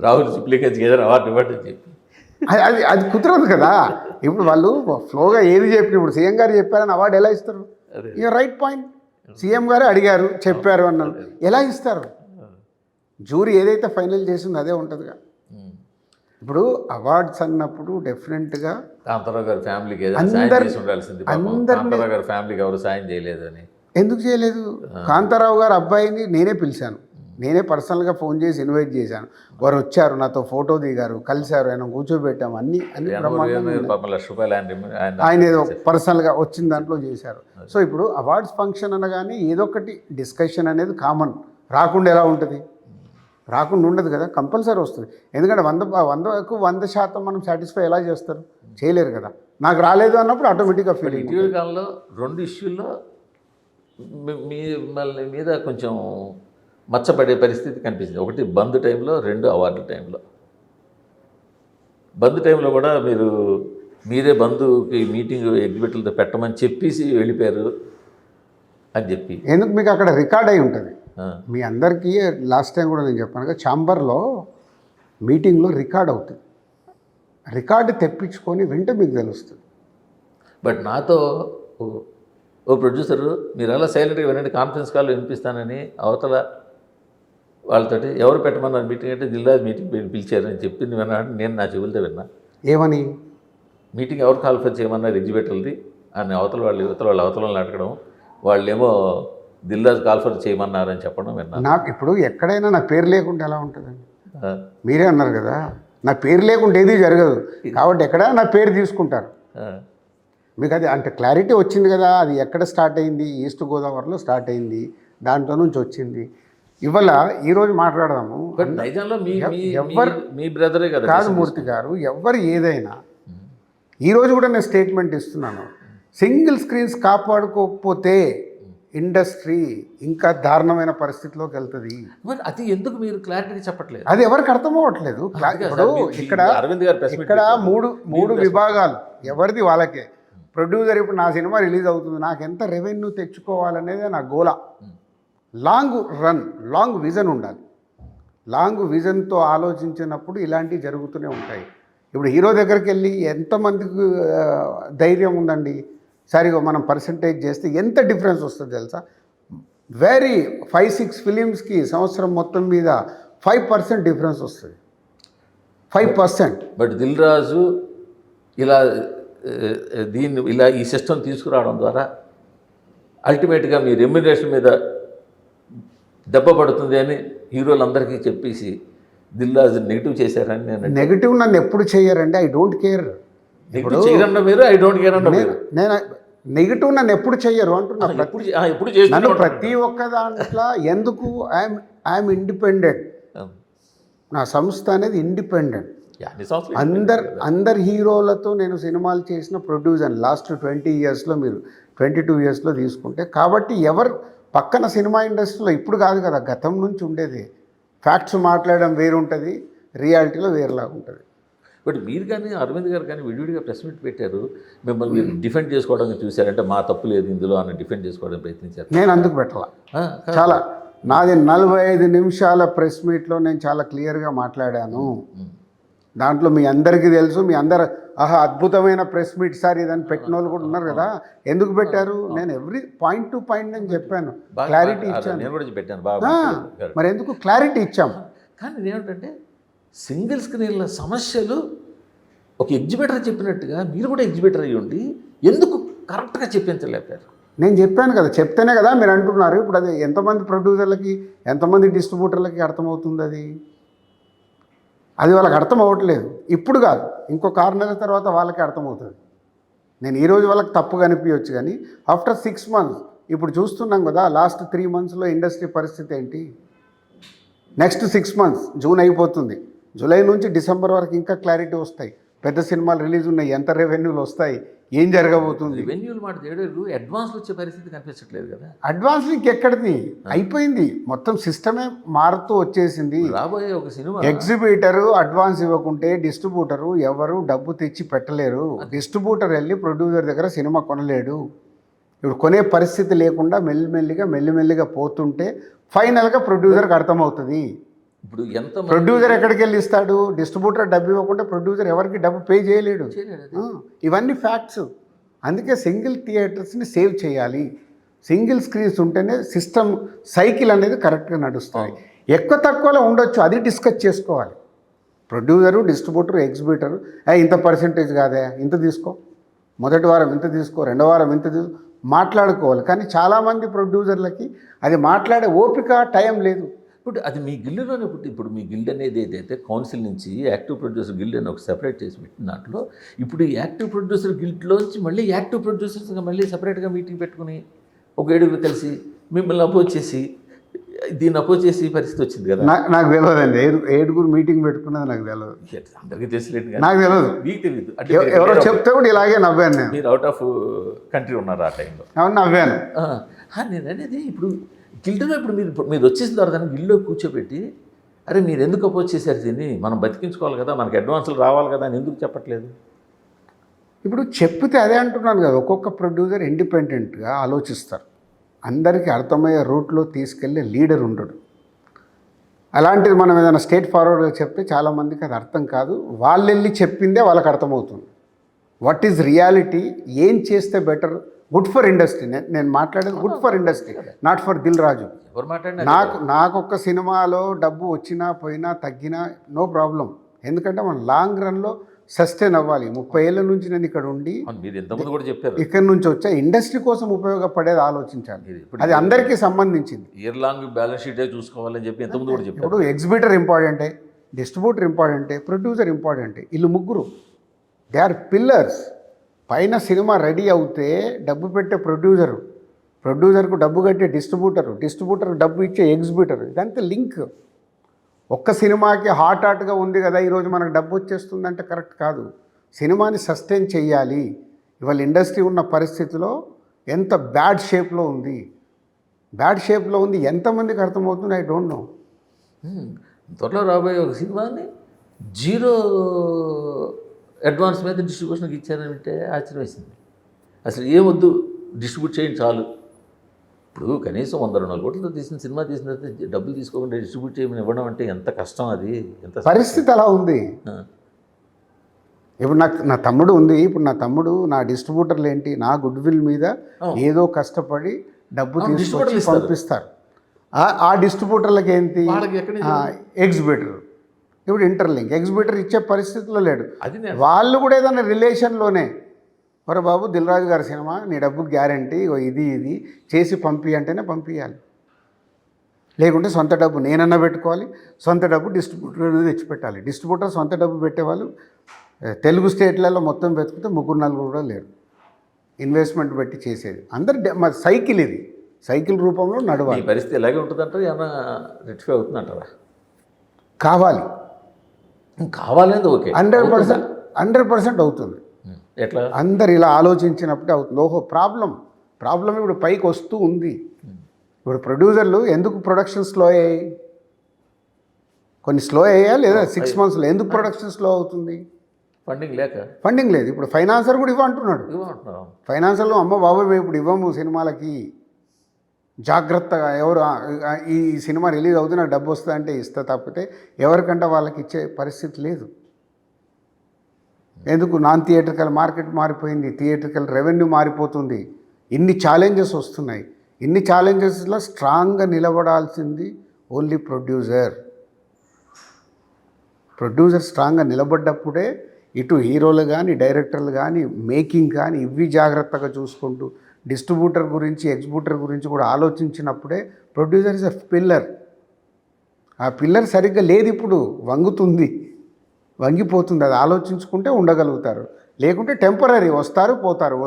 రాహుల్ సిప్లికెన్స్కి ఏదైనా అవార్డు ఇవ్వండి అని చెప్పి. అది కుదరదు కదా. ఇప్పుడు వాళ్ళు ఫ్లోగా ఏది చెప్పిన, ఇప్పుడు సీఎం గారు చెప్పారని అవార్డు ఎలా ఇస్తారు? You're right point. సీఎం గారే అడిగారు, చెప్పారు అన్నారు, ఎలా ఇస్తారు? జ్యూరీ ఏదైతే ఫైనల్ చేసిందో అదే ఉంటుందిగా. ఇప్పుడు అవార్డ్స్ అన్నప్పుడు డెఫినెట్గా కాంతారావు గారి ఫ్యామిలీకి ఏదైనా సాయం చేసి ఉండాల్సింది. కాంతారావు గారి ఫ్యామిలీకి ఎవరు సాయం చేయలేదని. ఎందుకు చేయలేదు? కాంతారావు గారు అబ్బాయిని నేనే పిలిచాను, నేనే పర్సనల్గా ఫోన్ చేసి ఇన్వైట్ చేశాను. వారు వచ్చారు, నాతో ఫోటో దిగారు, కలిశారు, ఆయన కూర్చోబెట్టాము, అన్ని ఆయన ఏదో పర్సనల్గా వచ్చిన దాంట్లో చేశారు. సో ఇప్పుడు అవార్డ్స్ ఫంక్షన్ అనగానే ఏదో ఒకటి డిస్కషన్ అనేది కామన్. రాకుండా ఎలా ఉంటుంది? రాకుండా ఉండదు కదా, కంపల్సరీ వస్తుంది. ఎందుకంటే 100కు 100% మనం సాటిస్ఫై ఎలా చేస్తారు? చేయలేరు కదా. నాకు రాలేదు అన్నప్పుడు ఆటోమేటిక్గా ఫీల్. ఇటీవల కాలంలో 2 ఇష్యూల్లో మిమ్మల్ని మీద కొంచెం మచ్చపడే పరిస్థితి కనిపించింది. ఒకటి బంద్ టైంలో, 2 అవార్డుల టైంలో. బంద్ టైంలో కూడా మీరే బంధుకి మీటింగ్ ఎగ్జిబిటర్లతో పెట్టమని చెప్పేసి వెళ్ళిపోయారు అని చెప్పి. ఎందుకు? మీకు అక్కడ రికార్డ్ అయి ఉంటుంది. మీ అందరికీ లాస్ట్ టైం కూడా నేను చెప్పాను కదా, ఛాంబర్లో మీటింగ్లో రికార్డ్ అవుతుంది. రికార్డు తెప్పించుకొని వింటే మీకు తెలుస్తుంది. బట్ నాతో ఓ ప్రొడ్యూసరు మీరు అలా సైలెంట్గా వినండి, కాన్ఫరెన్స్ కాల్లో వినిపిస్తానని అవతల వాళ్ళతోటి ఎవరు పెట్టమన్నారు మీటింగ్ అంటే జిల్లా మీటింగ్ పిలిచారని చెప్పింది విన్నాడు. నేను నా చెవులతో విన్నా. ఏమని? మీటింగ్ ఎవరు కాన్ఫరెన్స్ చేయమన్నారు ఎగ్జిబిటర్ది అని అవతల వాళ్ళని అడగడం, వాళ్ళేమో దిల్రాజు కాన్ఫరెన్స్ చేయమన్నారని చెప్పడం విన్నా. నాకు ఇప్పుడు ఎక్కడైనా నా పేరు లేకుండా ఎలా ఉంటుందండి? మీరే అన్నారు కదా, నా పేరు లేకుండా ఏది జరగదు, కాబట్టి ఎక్కడ నా పేరు తీసుకుంటారు. మీకు అది అంటే క్లారిటీ వచ్చింది కదా, అది ఎక్కడ స్టార్ట్ అయింది, ఈస్ట్ గోదావరిలో స్టార్ట్ అయింది, దాంట్లో నుంచి వచ్చింది. ఇవాళ ఈరోజు మాట్లాడదాము. బట్ నైజాంలో ఎవరు మీ బ్రదరే కదా కాదు మూర్తి గారు, ఎవరు ఏదైనా ఈరోజు కూడా నేను స్టేట్మెంట్ ఇస్తున్నాను, సింగిల్ స్క్రీన్స్ కాపాడుకోకపోతే ఇండస్ట్రీ ఇంకా దారుణమైన పరిస్థితిలోకి వెళ్తుంది. మరి అది ఎందుకు మీరు క్లారిటీగా చెప్పట్లేదు? అది ఎవరికి అర్థం అవ్వట్లేదు. ఇప్పుడు ఇక్కడ అరవింద్ గారు ఇక్కడ మూడు విభాగాలు, ఎవరిది వాళ్ళకే. ప్రొడ్యూసర్ ఇప్పుడు నా సినిమా రిలీజ్ అవుతుంది, నాకు ఎంత రెవెన్యూ తెచ్చుకోవాలనేది నా గోల. లాంగ్ రన్, లాంగ్ విజన్ ఉండాలి. లాంగ్ విజన్తో ఆలోచించినప్పుడు ఇలాంటివి జరుగుతూనే ఉంటాయి. ఇప్పుడు హీరో దగ్గరికి వెళ్ళి ఎంతమందికి ధైర్యం ఉందండి, సరిగా మనం పర్సంటేజ్ చేస్తే ఎంత డిఫరెన్స్ వస్తుంది తెలుసా? వెరీ 5-6 ఫిలిమ్స్కి సంవత్సరం మొత్తం మీద 5% డిఫరెన్స్ వస్తుంది. 5%. బట్ దిల్ రాజు ఇలా ఈ సిస్టమ్ తీసుకురావడం ద్వారా అల్టిమేట్గా మీ రెమ్యునరేషన్ మీద దెబ్బ పడుతుంది అని హీరోలందరికీ చెప్పేసి దిల్ రాజు నెగిటివ్ చేశారని నేను. నెగిటివ్ నన్ను ఎప్పుడు చేయరండి, ఐ డోంట్ కేర్. నెగిటివ్ చేయరన్న మీరు, ఐ డోంట్ కేర్ అన్న మీరు. నేను నెగిటివ్ నన్ను ఎప్పుడు చెయ్యరు అంటున్నా. ఎప్పుడు నన్ను ప్రతి ఒక్క దాంట్లో ఎందుకు ఐఎమ్ ఇండిపెండెంట్. నా సంస్థ అనేది ఇండిపెండెంట్. అందరు హీరోలతో నేను సినిమాలు చేసిన ప్రొడ్యూసర్ లాస్ట్ 20 ఇయర్స్లో, మీరు 22 ఇయర్స్లో తీసుకుంటే. కాబట్టి ఎవరు పక్కన సినిమా ఇండస్ట్రీలో ఇప్పుడు కాదు కదా, గతం నుంచి ఉండేది. ఫ్యాక్ట్స్ మాట్లాడడం వేరుంటుంది, రియాలిటీలో వేరేలాగా ఉంటుంది. బట్ మీరు కానీ అరవింద్ గారు కానీ విడివిడిగా ప్రెస్ మీట్ పెట్టారు, మిమ్మల్ని మీరు డిఫెండ్ చేసుకోవడానికి చూశారంటే మా తప్పు లేదు ఇందులో అని డిఫెండ్ చేసుకోవడానికి ప్రయత్నించారు. నేను అందుకు పెట్టాల. చాలా నాది 45 నిమిషాల ప్రెస్ మీట్లో నేను చాలా క్లియర్గా మాట్లాడాను. దాంట్లో మీ అందరికీ తెలుసు, మీ అందరు అద్భుతమైన ప్రెస్ మీట్ సార్ ఇదని పెట్టిన వాళ్ళు కూడా ఉన్నారు కదా. ఎందుకు పెట్టారు? నేను ఎవ్రీ పాయింట్ టు పాయింట్ నేను చెప్పాను, క్లారిటీ ఇచ్చాను. నేను కూడా పెట్టాను. మరి ఎందుకు క్లారిటీ ఇచ్చాము? కానీ ఏమిటంటే సింగిల్ స్క్రీన్ల సమస్యలు ఒక ఎగ్జిబిటర్ చెప్పినట్టుగా మీరు కూడా ఎగ్జిబిటర్ అయ్యి ఉండి ఎందుకు కరెక్ట్గా చెప్పించలేపారు? నేను చెప్పాను కదా, చెప్తేనే కదా మీరు అంటున్నారు. ఇప్పుడు అది ఎంతమంది ప్రొడ్యూసర్లకి, ఎంతమంది డిస్ట్రిబ్యూటర్లకి అర్థమవుతుంది? అది వాళ్ళకి అర్థం అవ్వట్లేదు. ఇప్పుడు కాదు, ఇంకొక 6 నెలల తర్వాత వాళ్ళకి అర్థమవుతుంది. నేను ఈరోజు వాళ్ళకి తప్పుగా అనిపించవచ్చు, కానీ ఆఫ్టర్ 6 మంత్స్ ఇప్పుడు చూస్తున్నాం కదా, లాస్ట్ 3 మంత్స్లో ఇండస్ట్రీ పరిస్థితి ఏంటి. నెక్స్ట్ 6 మంత్స్, జూన్ అయిపోతుంది, జూలై నుంచి డిసెంబర్ వరకు ఇంకా క్లారిటీ వస్తాయి. పెద్ద సినిమాలు రిలీజ్ ఉన్నాయి, ఎంత రెవెన్యూలు వస్తాయి, ఏం జరగబోతుంది. రెవెన్యూలు మాట చేయలేదు, అడ్వాన్స్లు వచ్చే పరిస్థితి కనిపించట్లేదు కదా. అడ్వాన్స్ ఇంకెక్కడిది, అయిపోయింది మొత్తం. సిస్టమే మారుతూ వచ్చేసింది. రాబోయే ఒక సినిమా ఎగ్జిబిటరు అడ్వాన్స్ ఇవ్వకుంటే డిస్ట్రిబ్యూటరు ఎవరు డబ్బు తెచ్చి పెట్టలేరు. డిస్ట్రిబ్యూటర్ వెళ్ళి ప్రొడ్యూసర్ దగ్గర సినిమా కొనలేడు. ఇప్పుడు కొనే పరిస్థితి లేకుండా మెల్లిమెల్లిగా పోతుంటే ఫైనల్గా ప్రొడ్యూసర్కి అర్థమవుతుంది. ఇప్పుడు ఎంత ప్రొడ్యూసర్ ఎక్కడికి వెళ్ళి ఇస్తాడు? డిస్ట్రిబ్యూటర్ డబ్బు ఇవ్వకుండా ప్రొడ్యూసర్ ఎవరికి డబ్బు పే చేయలేడు. ఇవన్నీ ఫ్యాక్ట్స్. అందుకే సింగిల్ థియేటర్స్ని సేవ్ చేయాలి. సింగిల్ స్క్రీన్స్ ఉంటేనే సిస్టమ్ సైకిల్ అనేది కరెక్ట్గా నడుస్తుంది. ఎక్కువ తక్కువలో ఉండొచ్చు, అది డిస్కస్ చేసుకోవాలి. ప్రొడ్యూసరు, డిస్ట్రిబ్యూటరు, ఎగ్జిబిటరు ఇంత పర్సెంటేజ్ కాదే, ఇంత తీసుకో, మొదటి వారం ఇంత తీసుకో, రెండో వారం ఇంత తీసుకో, మాట్లాడుకోవాలి. కానీ చాలామంది ప్రొడ్యూసర్లకి అది మాట్లాడే ఓపిక, టైం లేదు. ఇప్పుడు అది మీ గిల్డ్లోనే ఇప్పుడు మీ గిల్డ్ అనేది ఏదైతే కౌన్సిల్ నుంచి యాక్టివ్ ప్రొడ్యూసర్ గిల్డ్ అని ఒక సెపరేట్ చేసి పెట్టిన దాంట్లో ఇప్పుడు ఈ యాక్టివ్ ప్రొడ్యూసర్ గిల్డ్లోంచి మళ్ళీ యాక్టివ్ ప్రొడ్యూసర్స్గా మళ్ళీ సపరేట్గా మీటింగ్ పెట్టుకుని ఒక 7 కలిసి మిమ్మల్ని అపోజ్ చేసి దీన్ని అపోజ్ చేసి పరిస్థితి వచ్చింది కదా. నాకు తెలియదండి, 7 మీటింగ్ పెట్టుకున్నది నాకు తెలియదు. అందరికీ తెలియలేదు, నాకు తెలియదు, మీకు తెలియదు. అంటే ఎవరో చెప్తే కూడా ఇలాగే నవ్వాను నేను. మీరు అవుట్ ఆఫ్ కంట్రీ ఉన్నారు ఆ టైంలో. అవును, నవ్వాను. నేను అనేది ఇప్పుడు గిల్డ్లో ఇప్పుడు మీరు వచ్చేసిన తర్వాత గిల్డ్లో కూర్చోబెట్టి అరే మీరు ఎందుకు అపోజ్ చేశారు దీన్ని, మనం బతికించుకోవాలి కదా, మనకి అడ్వాన్సులు రావాలి కదా అని ఎందుకు చెప్పట్లేదు? ఇప్పుడు చెప్తే అదే అంటున్నాను కదా, ఒక్కొక్క ప్రొడ్యూసర్ ఇండిపెండెంట్గా ఆలోచిస్తారు. అందరికీ అర్థమయ్యే రూట్లో తీసుకెళ్ళే లీడర్ ఉండడు. అలాంటిది మనం ఏదైనా స్ట్రేట్ ఫార్వర్డ్గా చెప్తే చాలామందికి అది అర్థం కాదు. వాళ్ళు వెళ్ళి చెప్పిందే వాళ్ళకి అర్థమవుతుంది. వాట్ ఈజ్ రియాలిటీ, ఏం చేస్తే బెటర్, గుడ్ ఫర్ ఇండస్ట్రీ. నేను మాట్లాడేది good for industry, not for Dil Raju. ఎవరు మాట్లాడినా నాకు ఒక్క సినిమాలో డబ్బు వచ్చినా పోయినా తగ్గినా నో ప్రాబ్లం. ఎందుకంటే మనం లాంగ్ రన్లో సస్టైన్ అవ్వాలి. 30 ఏళ్ళ నుంచి నేను ఇక్కడ ఉండి మీరు ఎంతమంది కూడా చెప్పారు, ఇక్కడ నుంచి వచ్చా ఇండస్ట్రీ కోసం ఉపయోగపడేది ఆలోచించాలి. అది అందరికీ సంబంధించింది. ఇయర్ లాంగ్ బ్యాలెన్స్ షీటే చూసుకోవాలని చెప్పి ఎంతమంది కూడా చెప్పారు. ఇప్పుడు ఎగ్జిబిటర్ ఇంపార్టెంటే, డిస్ట్రిబ్యూటర్ ఇంపార్టెంటే, ప్రొడ్యూసర్ ఇంపార్టెంటే. వీళ్ళు ముగ్గురు దే ఆర్ పిల్లర్స్. పైన సినిమా రెడీ అవుతే డబ్బు పెట్టే ప్రొడ్యూసర్కు డబ్బు కట్టే డిస్ట్రిబ్యూటర్కు డబ్బు ఇచ్చే ఎగ్జిబ్యూటర్, ఇదంతా లింక్. ఒక్క సినిమాకి హాట్గా ఉంది కదా ఈరోజు మనకు డబ్బు వచ్చేస్తుందంటే కరెక్ట్ కాదు. సినిమాని సస్టైన్ చేయాలి. ఇవాళ ఇండస్ట్రీ ఉన్న పరిస్థితిలో ఎంత బ్యాడ్ షేప్లో ఉంది ఎంతమందికి అర్థమవుతుంది? I don't know. త్వరలో రాబోయే ఒక సినిమాని 0 అడ్వాన్స్ మీద డిస్ట్రిబ్యూషన్కి ఇచ్చారంటే ఆశ్చర్యం వేసింది. అసలు ఏమొద్దు, డిస్ట్రిబ్యూట్ చేయండి చాలు. ఇప్పుడు కనీసం 100-200 కోట్లతో తీసిన సినిమా తీసిన తర్వాత డబ్బులు తీసుకోకుండా డిస్ట్రిబ్యూట్ చేయమని ఇవ్వడం అంటే ఎంత కష్టం అది, ఎంత పరిస్థితి అలా ఉంది. ఇప్పుడు నా తమ్ముడు ఉంది. ఇప్పుడు నా తమ్ముడు నా డిస్ట్రిబ్యూటర్లు ఏంటి, నా గుడ్ విల్ మీద ఏదో కష్టపడి డబ్బు తీసుకొచ్చి పంపిస్తారు. ఆ డిస్ట్రిబ్యూటర్లకి ఏంటి, ఎగ్జిబ్యూటర్. ఇప్పుడు ఇంటర్లింక్ ఎగ్జిబ్యూటర్ ఇచ్చే పరిస్థితిలో లేడు. వాళ్ళు కూడా ఏదైనా రిలేషన్లోనే, ఒరే బాబు దిల్రాజు గారి సినిమా నీ డబ్బు గ్యారంటీ, ఇది చేసి అంటేనే పంపించాలి. లేకుంటే సొంత డబ్బు నేనన్నా పెట్టుకోవాలి, సొంత డబ్బు డిస్ట్రిబ్యూటర్ తెచ్చిపెట్టాలి. డిస్ట్రిబ్యూటర్ సొంత డబ్బు పెట్టేవాళ్ళు తెలుగు స్టేట్లలో మొత్తం వెతికితే 3-4 కూడా లేరు. ఇన్వెస్ట్మెంట్ పెట్టి చేసేది అందరు మరి సైకిల్, ఇది సైకిల్ రూపంలో నడవాలి. ఈ పరిస్థితి ఎలాగే ఉంటుందంటారా, ఏమైనా రెక్టిఫై అవుతుందంటారా? కావాలనేది ఓకే, 100% అవుతుంది. ఎట్లా అందరు ఇలా ఆలోచించినప్పుడే అవుతుంది. ఓహో ప్రాబ్లం ఇప్పుడు పైకి వస్తూ ఉంది. ఇప్పుడు ప్రొడ్యూసర్లు ఎందుకు ప్రొడక్షన్ స్లో అయ్యాయి, కొన్ని స్లో అయ్యా లేదా 6 monthsలో ఎందుకు ప్రొడక్షన్ స్లో అవుతుంది? ఫండింగ్ లేదు. ఇప్పుడు ఫైనాన్సర్ కూడా ఇవ్వంటున్నాడు. ఫైనాన్సర్లో అమ్మ బాబాయ్ మేము ఇప్పుడు ఇవ్వము సినిమాలకి, జాగ్రత్తగా ఎవరు ఈ సినిమా రిలీజ్ అవుతుంది నాకు డబ్బు వస్తుంది అంటే ఇస్తా, తప్పితే ఎవరికంటే వాళ్ళకి ఇచ్చే పరిస్థితి లేదు. ఎందుకు? నాన్ థియేట్రికల్ మార్కెట్ మారిపోయింది, థియేట్రికల్ రెవెన్యూ మారిపోతుంది, ఇన్ని ఛాలెంజెస్ వస్తున్నాయి. ఇన్ని ఛాలెంజెస్లో స్ట్రాంగ్గా నిలబడాల్సింది ఓన్లీ ప్రొడ్యూసర్ స్ట్రాంగ్గా నిలబడ్డప్పుడే ఇటు హీరోలు కానీ డైరెక్టర్లు కానీ మేకింగ్ కానీ ఇవి జాగ్రత్తగా చూసుకుంటూ డిస్ట్రిబ్యూటర్ గురించి ఎగ్జిబ్యూటర్ గురించి కూడా ఆలోచించినప్పుడే ప్రొడ్యూసర్ ఇస్ ఎ పిల్లర్. ఆ పిల్లర్ సరిగ్గా లేదు, ఇప్పుడు వంగిపోతుంది. అది ఆలోచించుకుంటే ఉండగలుగుతారు, లేకుంటే టెంపరీ వస్తారు పోతారు.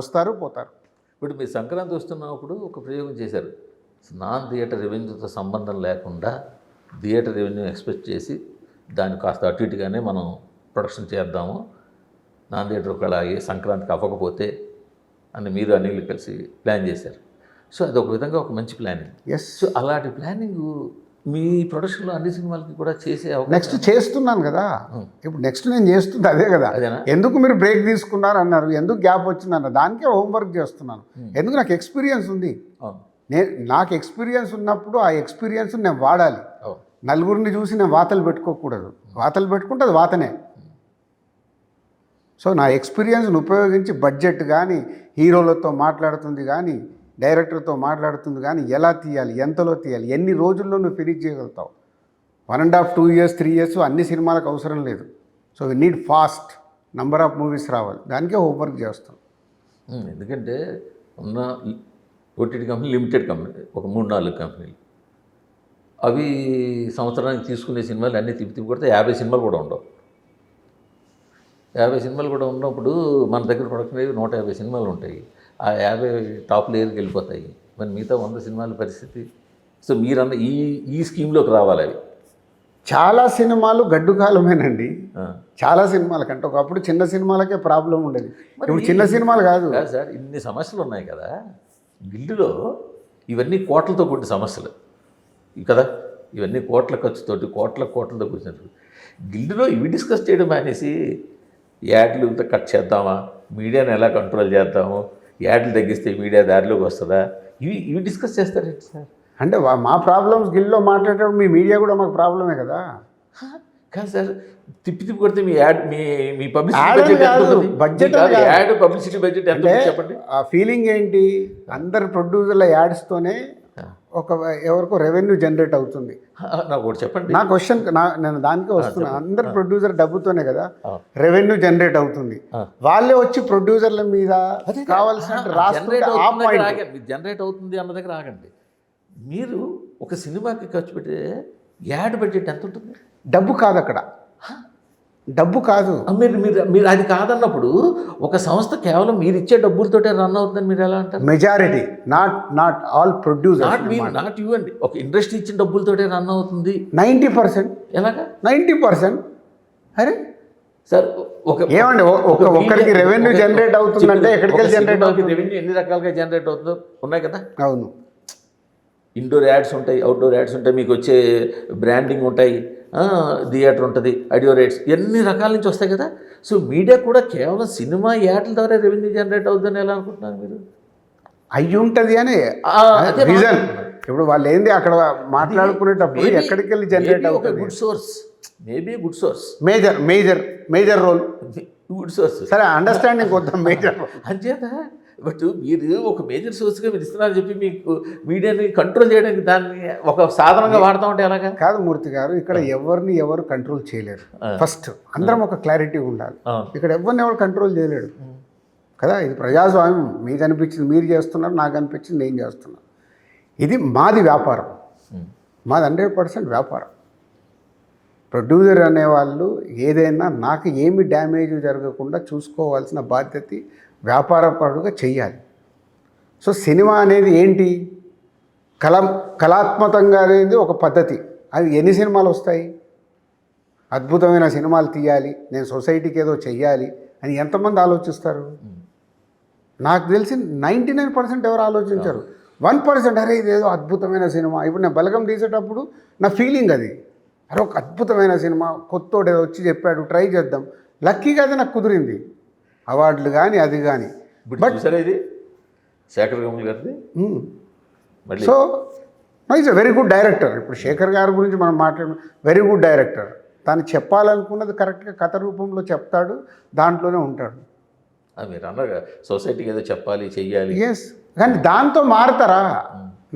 ఇప్పుడు మీరు సంక్రాంతి వస్తున్నప్పుడు ఒక ప్రయోగం చేశారు. నాన్ థియేటర్ రెవెన్యూతో సంబంధం లేకుండా థియేటర్ రెవెన్యూ ఎక్స్పెక్ట్ చేసి దాన్ని కాస్త అటు ఇటుగానే మనం ప్రొడక్షన్ చేద్దాము, నాన్ థియేటర్ ఒకవేళ సంక్రాంతికి అవ్వకపోతే అని మీరు అనిల్ కలిసి ప్లాన్ చేశారు. సో అది ఒక విధంగా ఒక మంచి ప్లానింగ్. సో అలాంటి ప్లానింగ్ మీ ప్రొడక్షన్లో అన్ని సినిమాలకి కూడా చేసే నెక్స్ట్ చేస్తున్నాను కదా. ఇప్పుడు నెక్స్ట్ నేను చేస్తుంది అదే కదా. ఎందుకు మీరు బ్రేక్ తీసుకున్నారు అన్నారు, ఎందుకు గ్యాప్ వచ్చిందన్నారు, దానికే హోంవర్క్ చేస్తున్నాను. ఎందుకు? నాకు ఎక్స్పీరియన్స్ ఉంది. నాకు ఎక్స్పీరియన్స్ ఉన్నప్పుడు ఆ ఎక్స్పీరియన్స్ నేను వాడాలి. నలుగురిని చూసి నేను వాతలు పెట్టుకోకూడదు. వాతలు పెట్టుకుంటే అది వాతనే. సో నా ఎక్స్పీరియన్స్ని ఉపయోగించి బడ్జెట్ కానీ, హీరోలతో మాట్లాడుతుంది కానీ, డైరెక్టర్తో మాట్లాడుతుంది కానీ, ఎలా తీయాలి, ఎంతలో తీయాలి, ఎన్ని రోజుల్లో నువ్వు ఫినిష్ చేయగలుగుతావు. 1.5, 2 years, 3 years అన్ని సినిమాలకు అవసరం లేదు. So we need fast number of movies రావాలి, దానికే హోంవర్క్ చేస్తాం. ఎందుకంటే ఉన్న ఓటీటీ కంపెనీ లిమిటెడ్ కంపెనీ, ఒక 3-4 కంపెనీలు, అవి సంవత్సరానికి తీసుకునే సినిమాలు అన్నీ తిప్పి కొడితే 50 సినిమాలు కూడా ఉండవు. 50 సినిమాలు కూడా ఉన్నప్పుడు మన దగ్గర ప్రొడక్షన్ అయ్యి 150 సినిమాలు ఉంటాయి. ఆ 50 టాప్ లేయర్కి వెళ్ళిపోతాయి. మరి మిగతా 100 సినిమాల పరిస్థితి. సో మీరన్న ఈ స్కీమ్లోకి రావాలి. అవి చాలా సినిమాలు గడ్డు కాలమేనండి. చాలా సినిమాలకంటే ఒకప్పుడు చిన్న సినిమాలకే ప్రాబ్లం ఉండేది, ఇప్పుడు చిన్న సినిమాలు కాదు సార్. ఇన్ని సమస్యలు ఉన్నాయి కదా గిల్డ్లో. ఇవన్నీ కోట్లతో కూడిన సమస్యలు కదా. ఇవన్నీ కోట్ల ఖర్చుతోటి కోట్లతో కూర్చున్నట్టు గిల్డ్లో ఇవి డిస్కస్ చేయడం అనేసి యాడ్లు కట్ చేద్దామా, మీడియాని ఎలా కంట్రోల్ చేద్దాము, యాడ్లు తగ్గిస్తే మీడియా దారిలోకి వస్తుందా, ఇవి డిస్కస్ చేస్తారేంటి సార్? అంటే మా ప్రాబ్లమ్స్ గిల్లో మాట్లాడేటప్పుడు మీ మీడియా కూడా మాకు ప్రాబ్లమే కదా. కాదు సార్, తిప్పి కొడితే మీ యాడ్ మీ publicity budget ad publicity budget ఎంత చెప్పండి. ఆ ఫీలింగ్ ఏంటి? అందరు ప్రొడ్యూసర్ల యాడ్స్తోనే ఒక ఎవరికో రెవెన్యూ జనరేట్ అవుతుంది. నాకు ఒకటి చెప్పండి. నా క్వశ్చన్ నేను దానికే వస్తున్నా. అందరు ప్రొడ్యూసర్ డబ్బుతోనే కదా రెవెన్యూ జనరేట్ అవుతుంది. వాళ్ళే వచ్చి ప్రొడ్యూసర్ల మీద కావాల్సిన జనరేట్ అవుతుంది అన్న దగ్గర ఆగండి. మీరు ఒక సినిమాకి ఖర్చు పెట్టే యాడ్ బడ్జెట్ ఎంత ఉంటుంది? డబ్బు కాదు అక్కడ, డబ్బు కాదు. మీరు మీరు మీరు అది కాదన్నప్పుడు ఒక సంస్థ కేవలం మీరు ఇచ్చే డబ్బులతోటే రన్ అవుతుందని మీరు ఎలా అంటారు? Majority, not all producer, not you అండి. ఒక ఇండస్ట్రీ ఇచ్చిన డబ్బులతోటే రన్ అవుతుంది 90%. ఎలాగా? 90%. అరే సార్ ఏమండి, ఒక్కరికి రెవెన్యూ జనరేట్ అవుతుందంటే ఎక్కడికి వెళ్ళి జనరేట్ అవుతుంది? రెవెన్యూ ఎన్ని రకాలుగా జనరేట్ అవుతుందో ఉన్నాయి కదా. అవును. ఇండోర్ యాడ్స్ ఉంటాయి, అవుట్డోర్ యాడ్స్ ఉంటాయి, మీకు వచ్చే బ్రాండింగ్ ఉంటాయి, థియేటర్ ఉంటుంది, ఆడియో రేట్స్, ఎన్ని రకాల నుంచి వస్తాయి కదా. సో మీడియా కూడా కేవలం సినిమా యాడ్ల ద్వారా రెవెన్యూ జనరేట్ అవుతుందని ఎలా అనుకుంటున్నారు మీరు? అయ్యి ఉంటుంది అని రీజన్. ఇప్పుడు వాళ్ళు ఏంది అక్కడ మాట్లాడుకునేటప్పుడు ఎక్కడికి వెళ్ళి జనరేట్ అవుతుంది? Good source, maybe good source, major role, good source. సరే, అండర్స్టాండింగ్ వద్దాం మేజర్ రోల్ అంచేత. బట్ మీరు ఒక మేజర్ సోర్స్గా మీరు ఇస్తున్నారని చెప్పి మీకు మీడియాని కంట్రోల్ చేయడానికి దాన్ని ఒక సాధనంగా వాడుతూ ఉంటే ఎలాగా? కాదు మూర్తి గారు, ఇక్కడ ఎవరు కంట్రోల్ చేయలేరు. ఫస్ట్ అందరం ఒక క్లారిటీ ఉండాలి. ఇక్కడ ఎవరు కంట్రోల్ చేయలేడు కదా. ఇది ప్రజాస్వామ్యం. మీకు అనిపించింది మీరు చేస్తున్నారు, నాకు అనిపించింది నేను చేస్తున్నాను. ఇది మాది వ్యాపారం, మాది 100% వ్యాపారం. ప్రొడ్యూసర్ అనేవాళ్ళు ఏదైనా నాకు ఏమి డ్యామేజ్ జరగకుండా చూసుకోవాల్సిన బాధ్యత వ్యాపారపరుడుగా చెయ్యాలి. సో సినిమా అనేది ఏంటి? కళాత్మకంగా అనేది ఒక పద్ధతి. అది ఎన్ని సినిమాలు వస్తాయి? అద్భుతమైన సినిమాలు తీయాలి, నేను సొసైటీకి ఏదో చెయ్యాలి అని ఎంతమంది ఆలోచిస్తారు? నాకు తెలిసి 99% ఎవరు ఆలోచించరు. 1% అరే ఇదేదో అద్భుతమైన సినిమా. ఇప్పుడు నేను బలగం తీసేటప్పుడు నా ఫీలింగ్ అది, అరే ఒక అద్భుతమైన సినిమా, కొత్తోడు వచ్చి చెప్పాడు, ట్రై చేద్దాం. లక్కీగా అది నాకు కుదిరింది. అవార్డులు కానీ అది కానీ. బట్ ఇది శేఖర్ కమల్ గారిది. So is a very good director. ఇప్పుడు శేఖర్ గారి గురించి మనం వెరీ గుడ్ డైరెక్టర్. తను చెప్పాలనుకున్నది కరెక్ట్గా కథ రూపంలో చెప్తాడు, దాంట్లోనే ఉంటాడు. మీరు అన్నారు సొసైటీకి ఏదో చెప్పాలి, చెయ్యాలి. ఎస్, కానీ దాంతో మారుతారా?